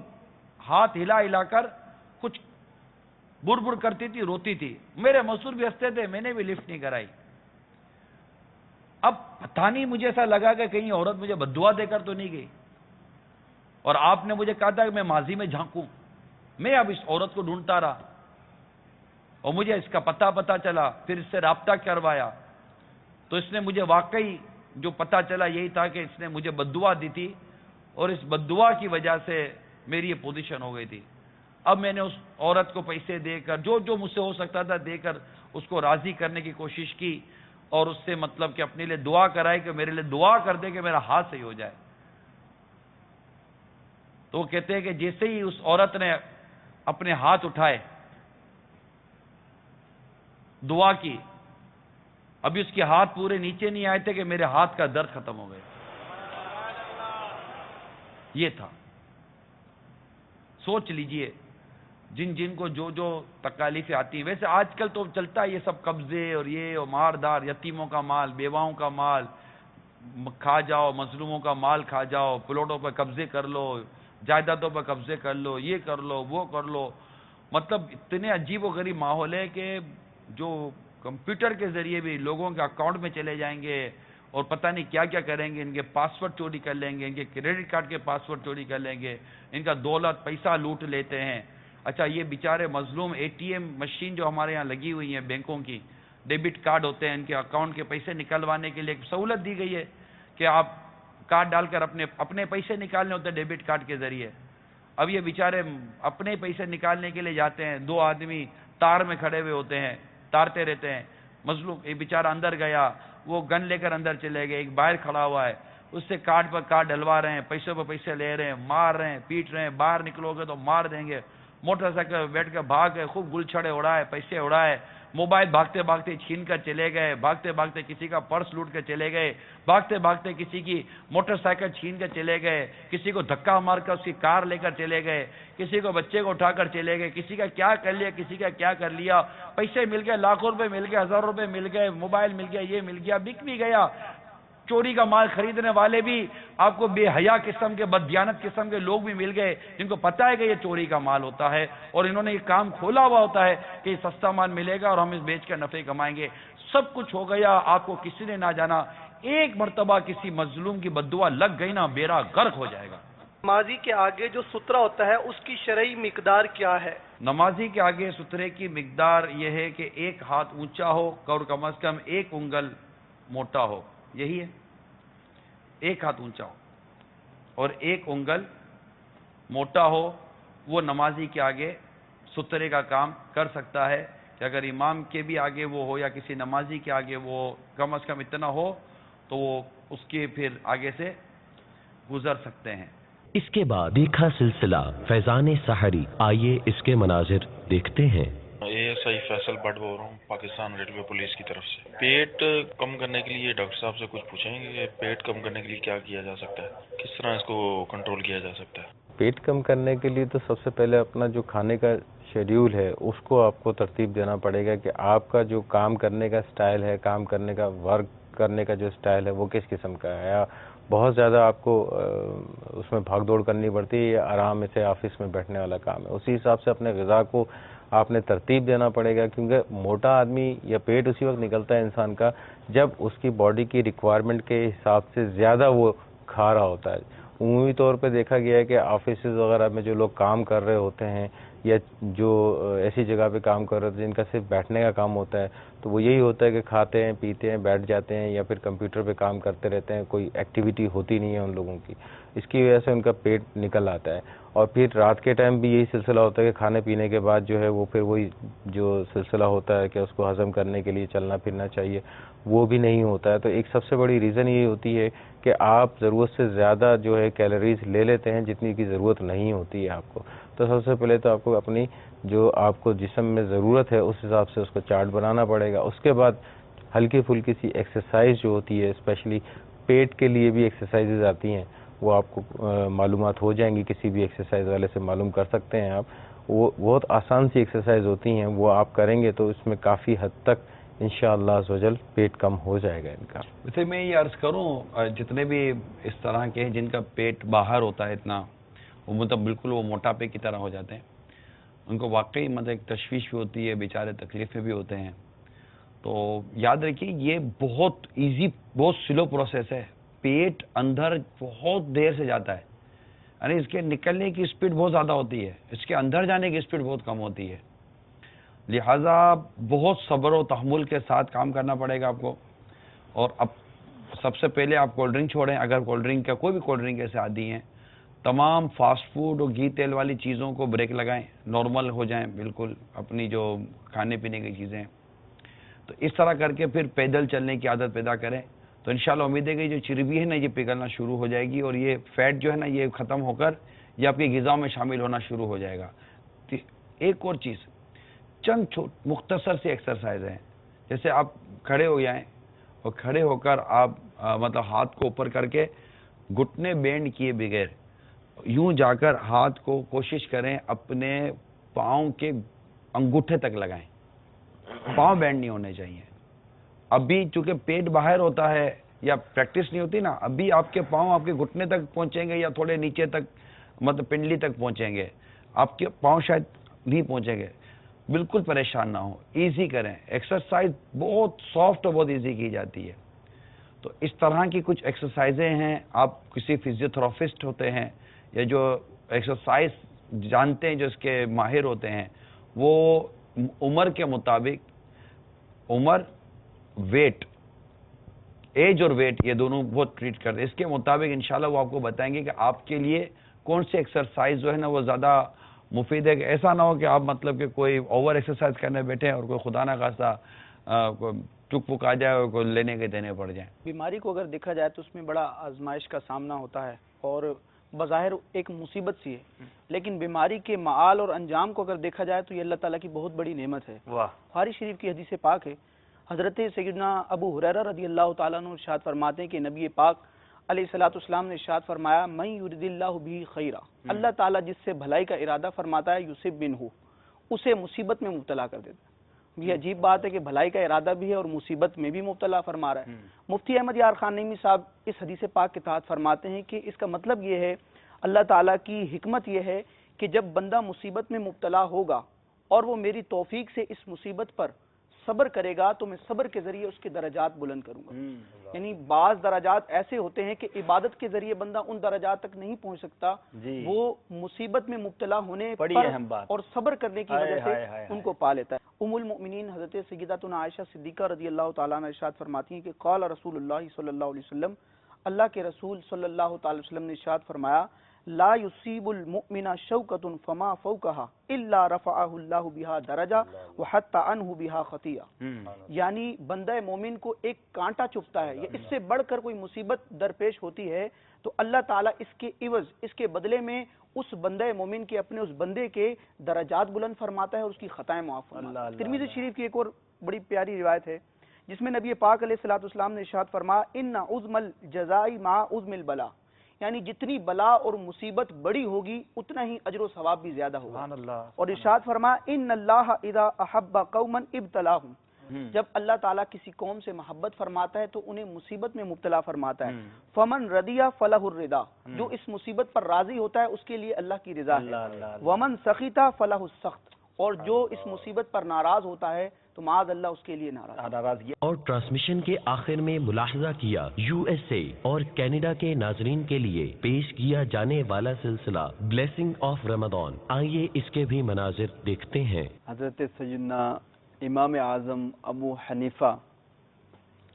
ہاتھ ہلا ہلا کر کچھ بڑ بڑ کرتی تھی، روتی تھی. میرے مزدور بھی ہنستے تھے، میں نے بھی لفٹ نہیں کرائی. اب پتہ نہیں مجھے ایسا لگا کہ کہیں عورت مجھے بددعا دے کر تو نہیں گئی، اور آپ نے مجھے کہا تھا کہ میں ماضی میں جھانکوں. میں اب اس عورت کو ڈھونڈتا رہا اور مجھے اس کا پتہ چلا، پھر اس سے رابطہ کروایا تو اس نے مجھے واقعی جو پتہ چلا یہی تھا کہ اس نے مجھے بددعا دی تھی اور اس بددعا کی وجہ سے میری یہ پوزیشن ہو گئی تھی. اب میں نے اس عورت کو پیسے دے کر جو مجھ سے ہو سکتا تھا دے کر اس کو راضی کرنے کی کوشش کی اور اس سے مطلب کہ اپنے لیے دعا کرائی کہ میرے لیے دعا کر دے کہ میرا ہاتھ صحیح ہو جائے. تو وہ کہتے ہیں کہ جیسے ہی اس عورت نے اپنے ہاتھ اٹھائے، دعا کی، ابھی اس کے ہاتھ پورے نیچے نہیں آئے تھے کہ میرے ہاتھ کا درد ختم ہو گیا. یہ تھا. سوچ لیجئے جن کو جو تکالیفیں آتی ہیں. ویسے آج کل تو چلتا ہے یہ سب قبضے اور یہ اور ماردار، یتیموں کا مال، بیواؤں کا مال کھا جاؤ، مظلوموں کا مال کھا جاؤ، پلاٹوں پر قبضے کر لو، جائیدادوں پر قبضے کر لو، یہ کر لو وہ کر لو. مطلب اتنے عجیب و غریب ماحول ہے کہ جو کمپیوٹر کے ذریعے بھی لوگوں کے اکاؤنٹ میں چلے جائیں گے اور پتہ نہیں کیا کیا کریں گے. ان کے پاسورڈ چوری کر لیں گے، ان کے کریڈٹ کارڈ کے پاسورڈ چوری کر لیں گے، ان کا دولت پیسہ لوٹ لیتے ہیں. اچھا یہ بیچارے مظلوم اے ٹی ایم مشین جو ہمارے یہاں لگی ہوئی ہیں بینکوں کی، ڈیبٹ کارڈ ہوتے ہیں، ان کے اکاؤنٹ کے پیسے نکلوانے کے لیے ایک سہولت دی گئی ہے کہ آپ کارڈ ڈال کر اپنے پیسے نکالنے ہوتے ہیں ڈیبٹ کارڈ کے ذریعے. اب یہ بیچارے اپنے پیسے نکالنے کے لیے جاتے ہیں، دو آدمی تار میں کھڑے ہوئے ہوتے ہیں، تارتے رہتے ہیں. مظلوم ایک بیچارہ اندر گیا، وہ گن لے کر اندر چلے گئے، ایک باہر کھڑا ہوا ہے، اس سے کارڈ پر کارڈ ڈلوا رہے ہیں، پیسے پر پیسے لے رہے ہیں، مار رہے ہیں، پیٹ رہے ہیں، باہر نکلو گے تو مار دیں گے. موٹر سائیکل بیٹھ کر بھاگ گئے، خوب گل چھڑے اڑائے، پیسے اڑائے. موبائل بھاگتے بھاگتے چھین کر چلے گئے، بھاگتے بھاگتے کسی کا پرس لوٹ کر چلے گئے، بھاگتے بھاگتے کسی کی موٹر سائیکل چھین کر چلے گئے، کسی کو دھکا مار کر اس کی کار لے کر چلے گئے، کسی کو بچے کو اٹھا کر چلے گئے، کسی کا کیا کر لیا، کسی کا کیا کر لیا. پیسے مل گئے، لاکھوں روپے مل گئے، ہزاروں روپے مل گئے، موبائل مل گیا، یہ مل گیا، بک بھی گیا. چوری کا مال خریدنے والے بھی آپ کو بے حیا قسم کے، بددیانت قسم کے لوگ بھی مل گئے جن کو پتہ ہے کہ یہ چوری کا مال ہوتا ہے اور انہوں نے یہ کام کھولا ہوا ہوتا ہے کہ یہ سستا مال ملے گا اور ہم اس بیچ کر نفع کمائیں گے. سب کچھ ہو گیا، آپ کو کسی نے نہ جانا. ایک مرتبہ کسی مظلوم کی بددعا لگ گئی نا، بیڑا غرق ہو جائے گا. نمازی کے آگے جو سترہ ہوتا ہے اس کی شرعی مقدار کیا ہے؟ نمازی کے آگے سترے کی مقدار یہ ہے کہ ایک ہاتھ اونچا ہو اور کم از کم ایک انگل موٹا ہو. یہی ہے. ایک ہاتھ اونچا ہو اور ایک انگل موٹا ہو، وہ نمازی کے آگے سترے کا کام کر سکتا ہے کہ اگر امام کے بھی آگے وہ ہو یا کسی نمازی کے آگے وہ کم از کم اتنا ہو تو وہ اس کے پھر آگے سے گزر سکتے ہیں۔ اس کے بعد دیکھا سلسلہ فیضان سحری، آئیے اس کے مناظر دیکھتے ہیں۔ ASI فیصل بٹ بول رہا ہوں پاکستان ریلوے پولیس کی طرف سے۔ پیٹ کم کرنے کے لیے ڈاکٹر صاحب سے کچھ پوچھیں گے کہ پیٹ کم کرنے کے لیے کیا کیا جا سکتا ہے، کس طرح اس کو کنٹرول کیا جا سکتا ہے؟ پیٹ کم کرنے کے لیے تو سب سے پہلے اپنا جو کھانے کا شیڈیول ہے اس کو آپ کو ترتیب دینا پڑے گا کہ آپ کا جو کام کرنے کا سٹائل ہے، کام کرنے کا ورک کرنے کا جو سٹائل ہے وہ کس قسم کا ہے، یا بہت زیادہ آپ کو اس میں بھاگ دوڑ کرنی پڑتی ہے یا آرام سے آفس میں بیٹھنے والا کام ہے۔ اسی حساب سے اپنے غذا کو آپ نے ترتیب دینا پڑے گا، کیونکہ موٹا آدمی یا پیٹ اسی وقت نکلتا ہے انسان کا جب اس کی باڈی کی ریکوائرمنٹ کے حساب سے زیادہ وہ کھا رہا ہوتا ہے۔ عمومی طور پہ دیکھا گیا ہے کہ آفیسز وغیرہ میں جو لوگ کام کر رہے ہوتے ہیں یا جو ایسی جگہ پہ کام کر رہے ہوتے ہیں جن کا صرف بیٹھنے کا کام ہوتا ہے، تو وہ یہی ہوتا ہے کہ کھاتے ہیں، پیتے ہیں، بیٹھ جاتے ہیں یا پھر کمپیوٹر پہ کام کرتے رہتے ہیں، کوئی ایکٹیویٹی ہوتی نہیں ہے ان لوگوں کی، اس کی وجہ سے ان کا پیٹ نکل آتا ہے۔ اور پھر رات کے ٹائم بھی یہی سلسلہ ہوتا ہے کہ کھانے پینے کے بعد جو ہے وہ پھر وہی جو سلسلہ ہوتا ہے کہ اس کو ہضم کرنے کے لیے چلنا پھرنا چاہیے، وہ بھی نہیں ہوتا ہے۔ تو ایک سب سے بڑی ریزن یہ ہوتی ہے کہ آپ ضرورت سے زیادہ جو ہے کیلوریز لے لیتے ہیں جتنی کی ضرورت نہیں ہوتی ہے آپ کو۔ تو سب سے پہلے تو آپ کو اپنی جو آپ کو جسم میں ضرورت ہے اس حساب سے اس کو چارٹ بنانا پڑے گا۔ اس کے بعد ہلکی پھلکی سی ایکسرسائز جو ہوتی ہے، اسپیشلی پیٹ کے لیے بھی ایکسرسائزز آتی ہیں، وہ آپ کو معلومات ہو جائیں گی، کسی بھی ایکسرسائز والے سے معلوم کر سکتے ہیں آپ۔ وہ بہت آسان سی ایکسرسائز ہوتی ہیں، وہ آپ کریں گے تو اس میں کافی حد تک انشاءاللہ عزوجل پیٹ کم ہو جائے گا ان کا۔ ویسے میں یہ عرض کروں، جتنے بھی اس طرح کے ہیں جن کا پیٹ باہر ہوتا ہے اتنا، وہ مطلب بالکل وہ موٹاپے کی طرح ہو جاتے ہیں، ان کو واقعی مطلب ایک تشویش بھی ہوتی ہے، بیچارے تکلیفیں بھی ہوتے ہیں۔ تو یاد رکھیے یہ بہت ایزی، بہت سلو پروسیس ہے۔ پیٹ اندر بہت دیر سے جاتا ہے، یعنی اس کے نکلنے کی اسپیڈ بہت زیادہ ہوتی ہے، اس کے اندر جانے کی اسپیڈ بہت کم ہوتی ہے۔ لہٰذا بہت صبر و تحمل کے ساتھ کام کرنا پڑے گا آپ کو۔ اور اب سب سے پہلے آپ کولڈ ڈرنک چھوڑیں، اگر کولڈ ڈرنک کا کوئی بھی کولڈ ڈرنک ایسے عادی ہیں، تمام فاسٹ فوڈ اور گھی تیل والی چیزوں کو بریک لگائیں، نارمل ہو جائیں بالکل اپنی جو کھانے پینے کی چیزیں ہیں۔ تو اس طرح کر کے پھر پیدل چلنے کی عادت پیدا کریں، تو انشاءاللہ امید ہے کہ جو چربی ہے نا یہ پگھلنا شروع ہو جائے گی، اور یہ فیٹ جو ہے نا یہ ختم ہو کر یہ آپ کی غذا میں شامل ہونا شروع ہو جائے گا۔ ایک اور چیز، چند مختصر سی ایکسرسائز ہیں، جیسے آپ کھڑے ہو جائیں اور کھڑے ہو کر آپ مطلب ہاتھ کو اوپر کر کے گھٹنے بینڈ کیے بغیر یوں جا کر ہاتھ کو کوشش کریں اپنے پاؤں کے انگوٹھے تک لگائیں، پاؤں بینڈ نہیں ہونے چاہیے۔ ابھی چونکہ پیٹ باہر ہوتا ہے یا پریکٹس نہیں ہوتی نا، ابھی آپ کے پاؤں آپ کے گھٹنے تک پہنچیں گے یا تھوڑے نیچے تک مطلب پنڈلی تک پہنچیں گے، آپ کے پاؤں شاید نہیں پہنچیں گے۔ بالکل پریشان نہ ہو، ایزی کریں، ایکسرسائز بہت سافٹ اور بہت ایزی کی جاتی ہے۔ تو اس طرح کی کچھ ایکسرسائزیں ہیں، آپ کسی فزیوتھراپسٹ ہوتے ہیں یا جو ایکسرسائز جانتے ہیں، جو اس کے ماہر ہوتے ہیں، وہ عمر کے مطابق عمر، ویٹ، ایج اور ویٹ یہ دونوں بہت ٹریٹ کرتے ہیں، اس کے مطابق انشاءاللہ وہ آپ کو بتائیں گے کہ آپ کے لیے کون سی ایکسرسائز جو ہے نا وہ زیادہ مفید ہے، کہ ایسا نہ ہو کہ آپ مطلب کہ کوئی اوور ایکسرسائز کرنے بیٹھے اور کوئی خدا نہ خواستہ چک پک آ جائے اور کوئی لینے کے دینے پڑ جائیں۔ بیماری کو اگر دیکھا جائے تو اس میں بڑا آزمائش کا سامنا ہوتا ہے اور بظاہر ایک مصیبت سی ہے، لیکن بیماری کے معال اور انجام کو اگر دیکھا جائے تو یہ اللہ تعالیٰ کی بہت بڑی نعمت ہے۔ بخاری شریف کی حدیث پاک ہے، حضرت سیدنا ابو ہریرہ رضی اللہ تعالیٰ عنہ ارشاد فرماتے ہیں کہ نبی پاک علیہ الصلوۃ والسلام نے ارشاد فرمایا، من یرید اللہ بہ خیرا، اللہ تعالیٰ جس سے بھلائی کا ارادہ فرماتا ہے، یصب منہ، اسے مصیبت میں مبتلا کر دیتا ہے۔ یہ عجیب بات ہے کہ بھلائی کا ارادہ بھی ہے اور مصیبت میں بھی مبتلا فرما رہا ہے۔ مفتی احمد یار خان نعیمی صاحب اس حدیث پاک کے تحت فرماتے ہیں کہ اس کا مطلب یہ ہے، اللہ تعالیٰ کی حکمت یہ ہے کہ جب بندہ مصیبت میں مبتلا ہوگا اور وہ میری توفیق سے اس مصیبت پر صبر کرے گا تو میں صبر کے ذریعے اس کے درجات بلند کروں گا۔ یعنی بعض درجات ایسے ہوتے ہیں کہ عبادت کے ذریعے بندہ ان درجات تک نہیں پہنچ سکتا، وہ مصیبت میں مبتلا ہونے پر اور صبر کرنے کی وجہ سے ان کو پا لیتا ہے۔ ام المؤمنین حضرت سیدتنا عائشہ صدیقہ رضی اللہ تعالیٰ عنہ ارشاد فرماتی ہیں کہ قال رسول اللہ صلی اللہ علیہ وسلم، اللہ کے رسول صلی اللہ تعالی وسلم نے ارشاد فرمایا لا یصیب المؤمن شوکۃ فما فوقها الا رفعه اللہ بها درجہ وحط عنه بها خطیئہ، یعنی بندہ مومن کو ایک کانٹا چبھتا ہے یا اس سے بڑھ کر کوئی مصیبت درپیش ہوتی ہے تو اللہ تعالیٰ اس کے عوض، اس کے بدلے میں اس بندہ مومن کے، اپنے اس بندے کے درجات بلند فرماتا ہے اور اس کی خطائیں معاف فرماتا ہے۔ ترمذی شریف کی ایک اور بڑی پیاری روایت ہے جس میں نبی پاک علیہ الصلوۃ والسلام نے ارشاد فرمایا ان عظم الجزاء مع عظم البلاء، یعنی جتنی بلا اور مصیبت بڑی ہوگی اتنا ہی اجر و ثواب بھی زیادہ ہوگا۔ اور ارشاد فرمایا ان اللہ اذا احب قوما ابتلاهم، جب اللہ تعالیٰ کسی قوم سے محبت فرماتا ہے تو انہیں مصیبت میں مبتلا فرماتا ہے۔ فمن رضی فلہ الرضا، جو اس مصیبت پر راضی ہوتا ہے اس کے لیے اللہ کی رضا ہے۔ ومن سخط فلہ السخط، اور جو اس مصیبت پر ناراض ہوتا ہے تو معاذ اللہ اس کے لیے ناراض۔ اور ٹرانسمیشن کے آخر میں ملاحظہ کیا یو ایس اے اور کینیڈا کے ناظرین کے لیے پیش کیا جانے والا سلسلہ بلیسنگ آف رمضان، آئیے اس کے بھی مناظر دیکھتے ہیں۔ حضرت سیدنا امام اعظم ابو حنیفہ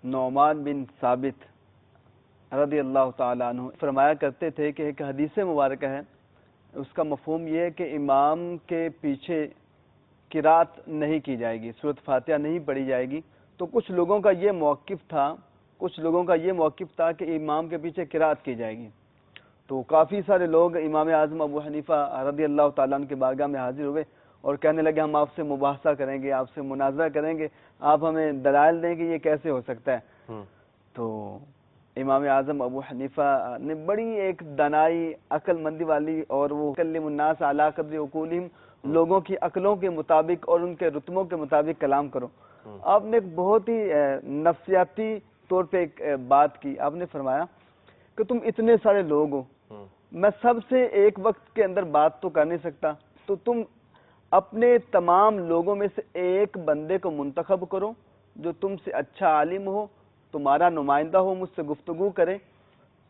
نعمان بن ثابت رضی اللہ تعالیٰ عنہ فرمایا کرتے تھے کہ ایک حدیث مبارکہ ہے، اس کا مفہوم یہ ہے کہ امام کے پیچھے قرات نہیں کی جائے گی، سورۃ فاتحہ نہیں پڑھی جائے گی۔ تو کچھ لوگوں کا یہ موقف تھا کہ امام کے پیچھے قرات کی جائے گی، تو کافی سارے لوگ امام اعظم ابو حنیفہ رضی اللہ تعالیٰ عنہ کے بارگاہ میں حاضر ہوئے اور کہنے لگے ہم آپ سے مباحثہ کریں گے، آپ سے مناظرہ کریں گے، آپ ہمیں دلائل دیں کہ یہ کیسے ہو سکتا ہے۔ تو امام اعظم ابو حنیفہ نے بڑی ایک دانائی، عقل مندی والی، اور وہ کلم الناس علی قدر عقولہم، لوگوں کی عقلوں کے مطابق اور ان کے رتبوں کے مطابق کلام کرو۔ آپ نے ایک بہت ہی نفسیاتی طور پہ ایک بات کی، آپ نے فرمایا کہ تم اتنے سارے لوگ ہو، میں سب سے ایک وقت کے اندر بات تو کر نہیں سکتا، تو تم اپنے تمام لوگوں میں سے ایک بندے کو منتخب کرو جو تم سے اچھا عالم ہو، تمہارا نمائندہ ہو، مجھ سے گفتگو کرے۔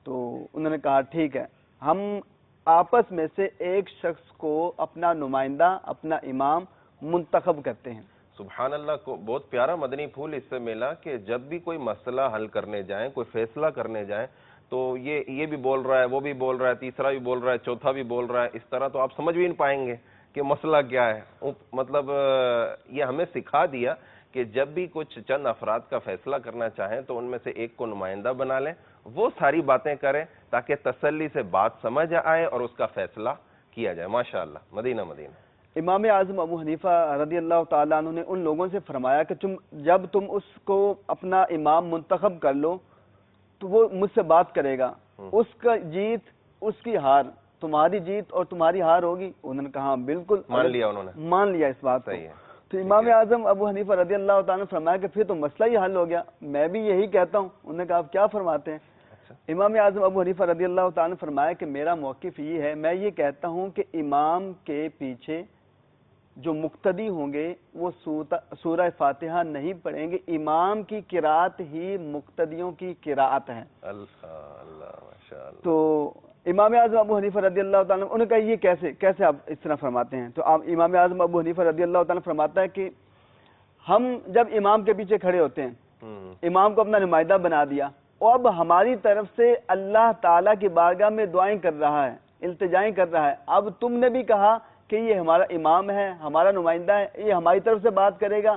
تو انہوں نے کہا ٹھیک ہے، ہم آپس میں سے ایک شخص کو اپنا نمائندہ، اپنا امام منتخب کرتے ہیں۔ سبحان اللہ، کو بہت پیارا مدنی پھول اس سے ملا کہ جب بھی کوئی مسئلہ حل کرنے جائیں، کوئی فیصلہ کرنے جائیں، تو یہ بھی بول رہا ہے، وہ بھی بول رہا ہے، تیسرا بھی بول رہا ہے، چوتھا بھی بول رہا ہے، اس طرح تو آپ سمجھ بھی نہیں پائیں گے کہ مسئلہ کیا ہے۔ مطلب یہ ہمیں سکھا دیا کہ جب بھی کچھ چند افراد کا فیصلہ کرنا چاہیں تو ان میں سے ایک کو نمائندہ بنا لیں، وہ ساری باتیں کریں تاکہ تسلی سے بات سمجھ آئے اور اس کا فیصلہ کیا جائے۔ ماشاءاللہ، مدینہ مدینہ۔ امام اعظم ابو حنیفہ رضی اللہ تعالیٰ عنہ نے ان لوگوں سے فرمایا کہ جب تم اس کو اپنا امام منتخب کر لو تو وہ مجھ سے بات کرے گا، اس کا جیت اس کی ہار، تمہاری جیت اور تمہاری ہار ہوگی۔ انہوں نے کہا بالکل، مان لیا اس بات کو۔ تو امام اعظم ابو حنیفہ رضی اللہ تعالیٰ نے فرمایا کہ پھر تو مسئلہ ہی حل ہو گیا، میں بھی یہی کہتا ہوں۔ انہوں نے کہا آپ کیا فرماتے ہیں؟ امام اعظم ابو حنیفہ رضی اللہ تعالیٰ نے فرمایا کہ میرا موقف یہ ہے، میں یہ کہتا ہوں کہ امام کے پیچھے جو مقتدی ہوں گے وہ سورہ فاتحہ نہیں پڑھیں گے، امام کی قرات ہی مقتدیوں کی قرات ہے۔ تو امام اعظم ابو حنیفہ رضی اللہ تعالیٰ انہوں نے کہا یہ کیسے آپ اس طرح فرماتے ہیں؟ تو امام اعظم ابو حنیفہ رضی اللہ تعالیٰ فرماتا ہے کہ ہم جب امام کے پیچھے کھڑے ہوتے ہیں، امام کو اپنا نمائندہ بنا دیا، اور اب ہماری طرف سے اللہ تعالیٰ کی بارگاہ میں دعائیں کر رہا ہے، التجائیں کر رہا ہے۔ اب تم نے بھی کہا کہ یہ ہمارا امام ہے، ہمارا نمائندہ ہے، یہ ہماری طرف سے بات کرے گا،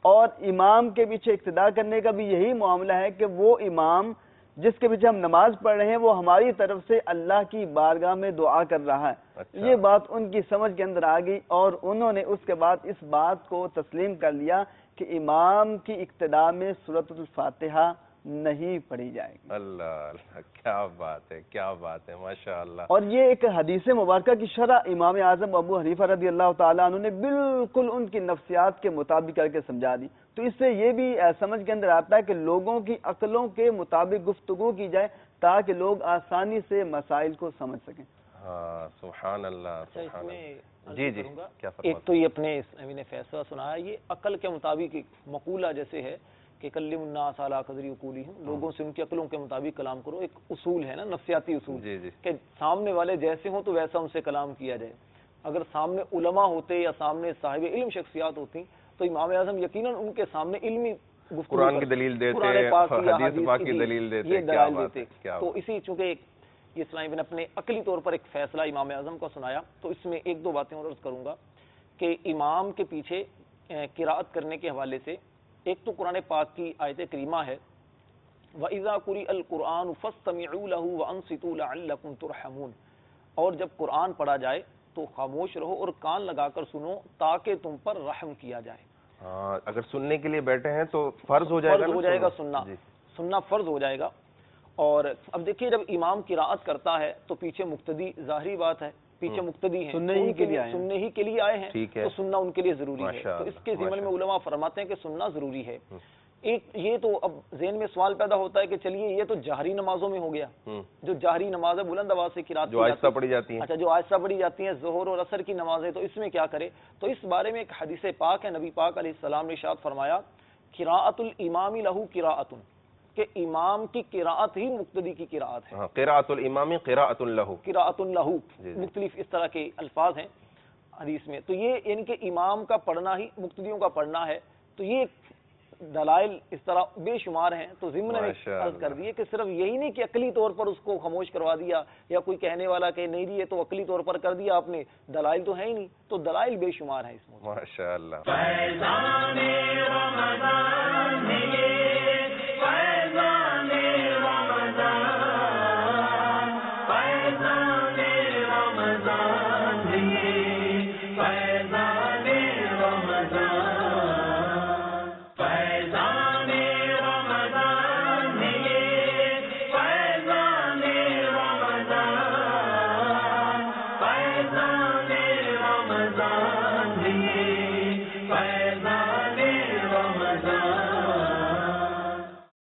اور امام کے پیچھے اقتداء کرنے کا بھی یہی معاملہ ہے کہ وہ امام جس کے پیچھے ہم نماز پڑھ رہے ہیں وہ ہماری طرف سے اللہ کی بارگاہ میں دعا کر رہا ہے۔ یہ بات ان کی سمجھ کے اندر آ گئی اور انہوں نے اس کے بعد اس بات کو تسلیم کر لیا کہ امام کی اقتداء میں سورۃ الفاتحہ نہیں پڑھی جائے گی۔ اللہ اللہ، کیا بات ہے، کیا بات ہے، ماشاءاللہ۔ اور یہ ایک حدیث مبارکہ کی شرح امام اعظم ابو حنیفہ رضی اللہ تعالیٰ عنہ نے بالکل ان کی نفسیات کے مطابق کر کے سمجھا دی۔ تو اس سے یہ بھی سمجھ کے اندر آتا ہے کہ لوگوں کی عقلوں کے مطابق گفتگو کی جائے تاکہ لوگ آسانی سے مسائل کو سمجھ سکیں۔ ہاں، سبحان اللہ، سبحان اللہ۔ جی جی، کیا فرماتے ہیں؟ ایک تو یہ اپنے اسلامی نے فیصلہ سنایا، یہ عقل کے مطابق ایک مقولہ جیسے ہے کہ کلم الناس علی قدر عقولہم، لوگوں سے ان کی عقلوں کے مطابق کلام کرو، ایک اصول ہے نا، نفسیاتی اصول، کہ سامنے والے جیسے ہوں تو ویسا ان سے کلام کیا جائے۔ اگر سامنے علماء ہوتے یا سامنے صاحب علم شخصیات ہوتی تو امام اعظم یقیناً ان کے سامنے علمی قرآن کی دلیل دیتے، حدیث پاک کی دلیل دیتے، یہ دلائل دیتے. کیا تو اسی چونکہ یہ اسلامی نے اپنے عقلی طور پر ایک فیصلہ امام اعظم کا سنایا، تو اس میں ایک دو باتیں اور عرض کروں گا کہ امام کے پیچھے قراءت کرنے کے حوالے سے ایک تو قرآن پاک کی آیت کریمہ ہے وَإِذَا قُرِئَ الْقُرْآنُ فَاسْتَمِعُوا لَهُ وَأَنصِتُوا لَعَلَّكُمْ تُرْحَمُونَ، اور جب قرآن پڑھا جائے تو خاموش رہو اور کان لگا کر سنو تاکہ تم پر رحم کیا جائے. اگر سننے کے لیے بیٹھے ہیں تو فرض ہو جائے گا سننا، سننا فرض ہو جائے گا. اور اب دیکھیے جب امام قراءت کرتا ہے تو پیچھے مقتدی، ظاہری بات ہے پیچھے مقتدی ہیں، سننے ہی کے لیے آئے ہیں، تو سننا ان کے لیے ضروری ہے. تو اس کے ضمن میں علماء فرماتے ہیں کہ سننا ضروری ہے. ایک یہ تو اب ذہن میں سوال پیدا ہوتا ہے کہ چلیے یہ تو جہری نمازوں میں ہو گیا، جو جہری نماز ہے بلند آواز سے قراءت جو آہستہ پڑھی جاتی ہیں، اچھا جو آہستہ پڑھی جاتی ہیں، ظہر اور عصر کی نمازیں، تو اس میں کیا کرے؟ تو اس بارے میں ایک حدیث پاک ہے، نبی پاک علیہ السلام نے ارشاد فرمایا قراءۃ الامام لہ قراءۃ، کہ امام کی قراءت ہی مقتدی کی قراءت ہے. قراءۃ الامام قراءۃ لہ، قراءۃ لہ، مختلف اس طرح کے الفاظ ہیں حدیث میں. تو یہ یعنی کہ امام کا پڑھنا ہی مقتدیوں کا پڑھنا ہے. تو یہ دلائل اس طرح بے شمار ہیں. تو ضمن میں عرض کر دیے کہ صرف یہی نہیں کہ عقلی طور پر اس کو خاموش کروا دیا یا کوئی کہنے والا کہ نہیں جی یہ تو عقلی طور پر کر دیا آپ نے، دلائل تو ہے ہی نہیں. تو دلائل بے شمار ہیں اس میں. ماشاء اللہ.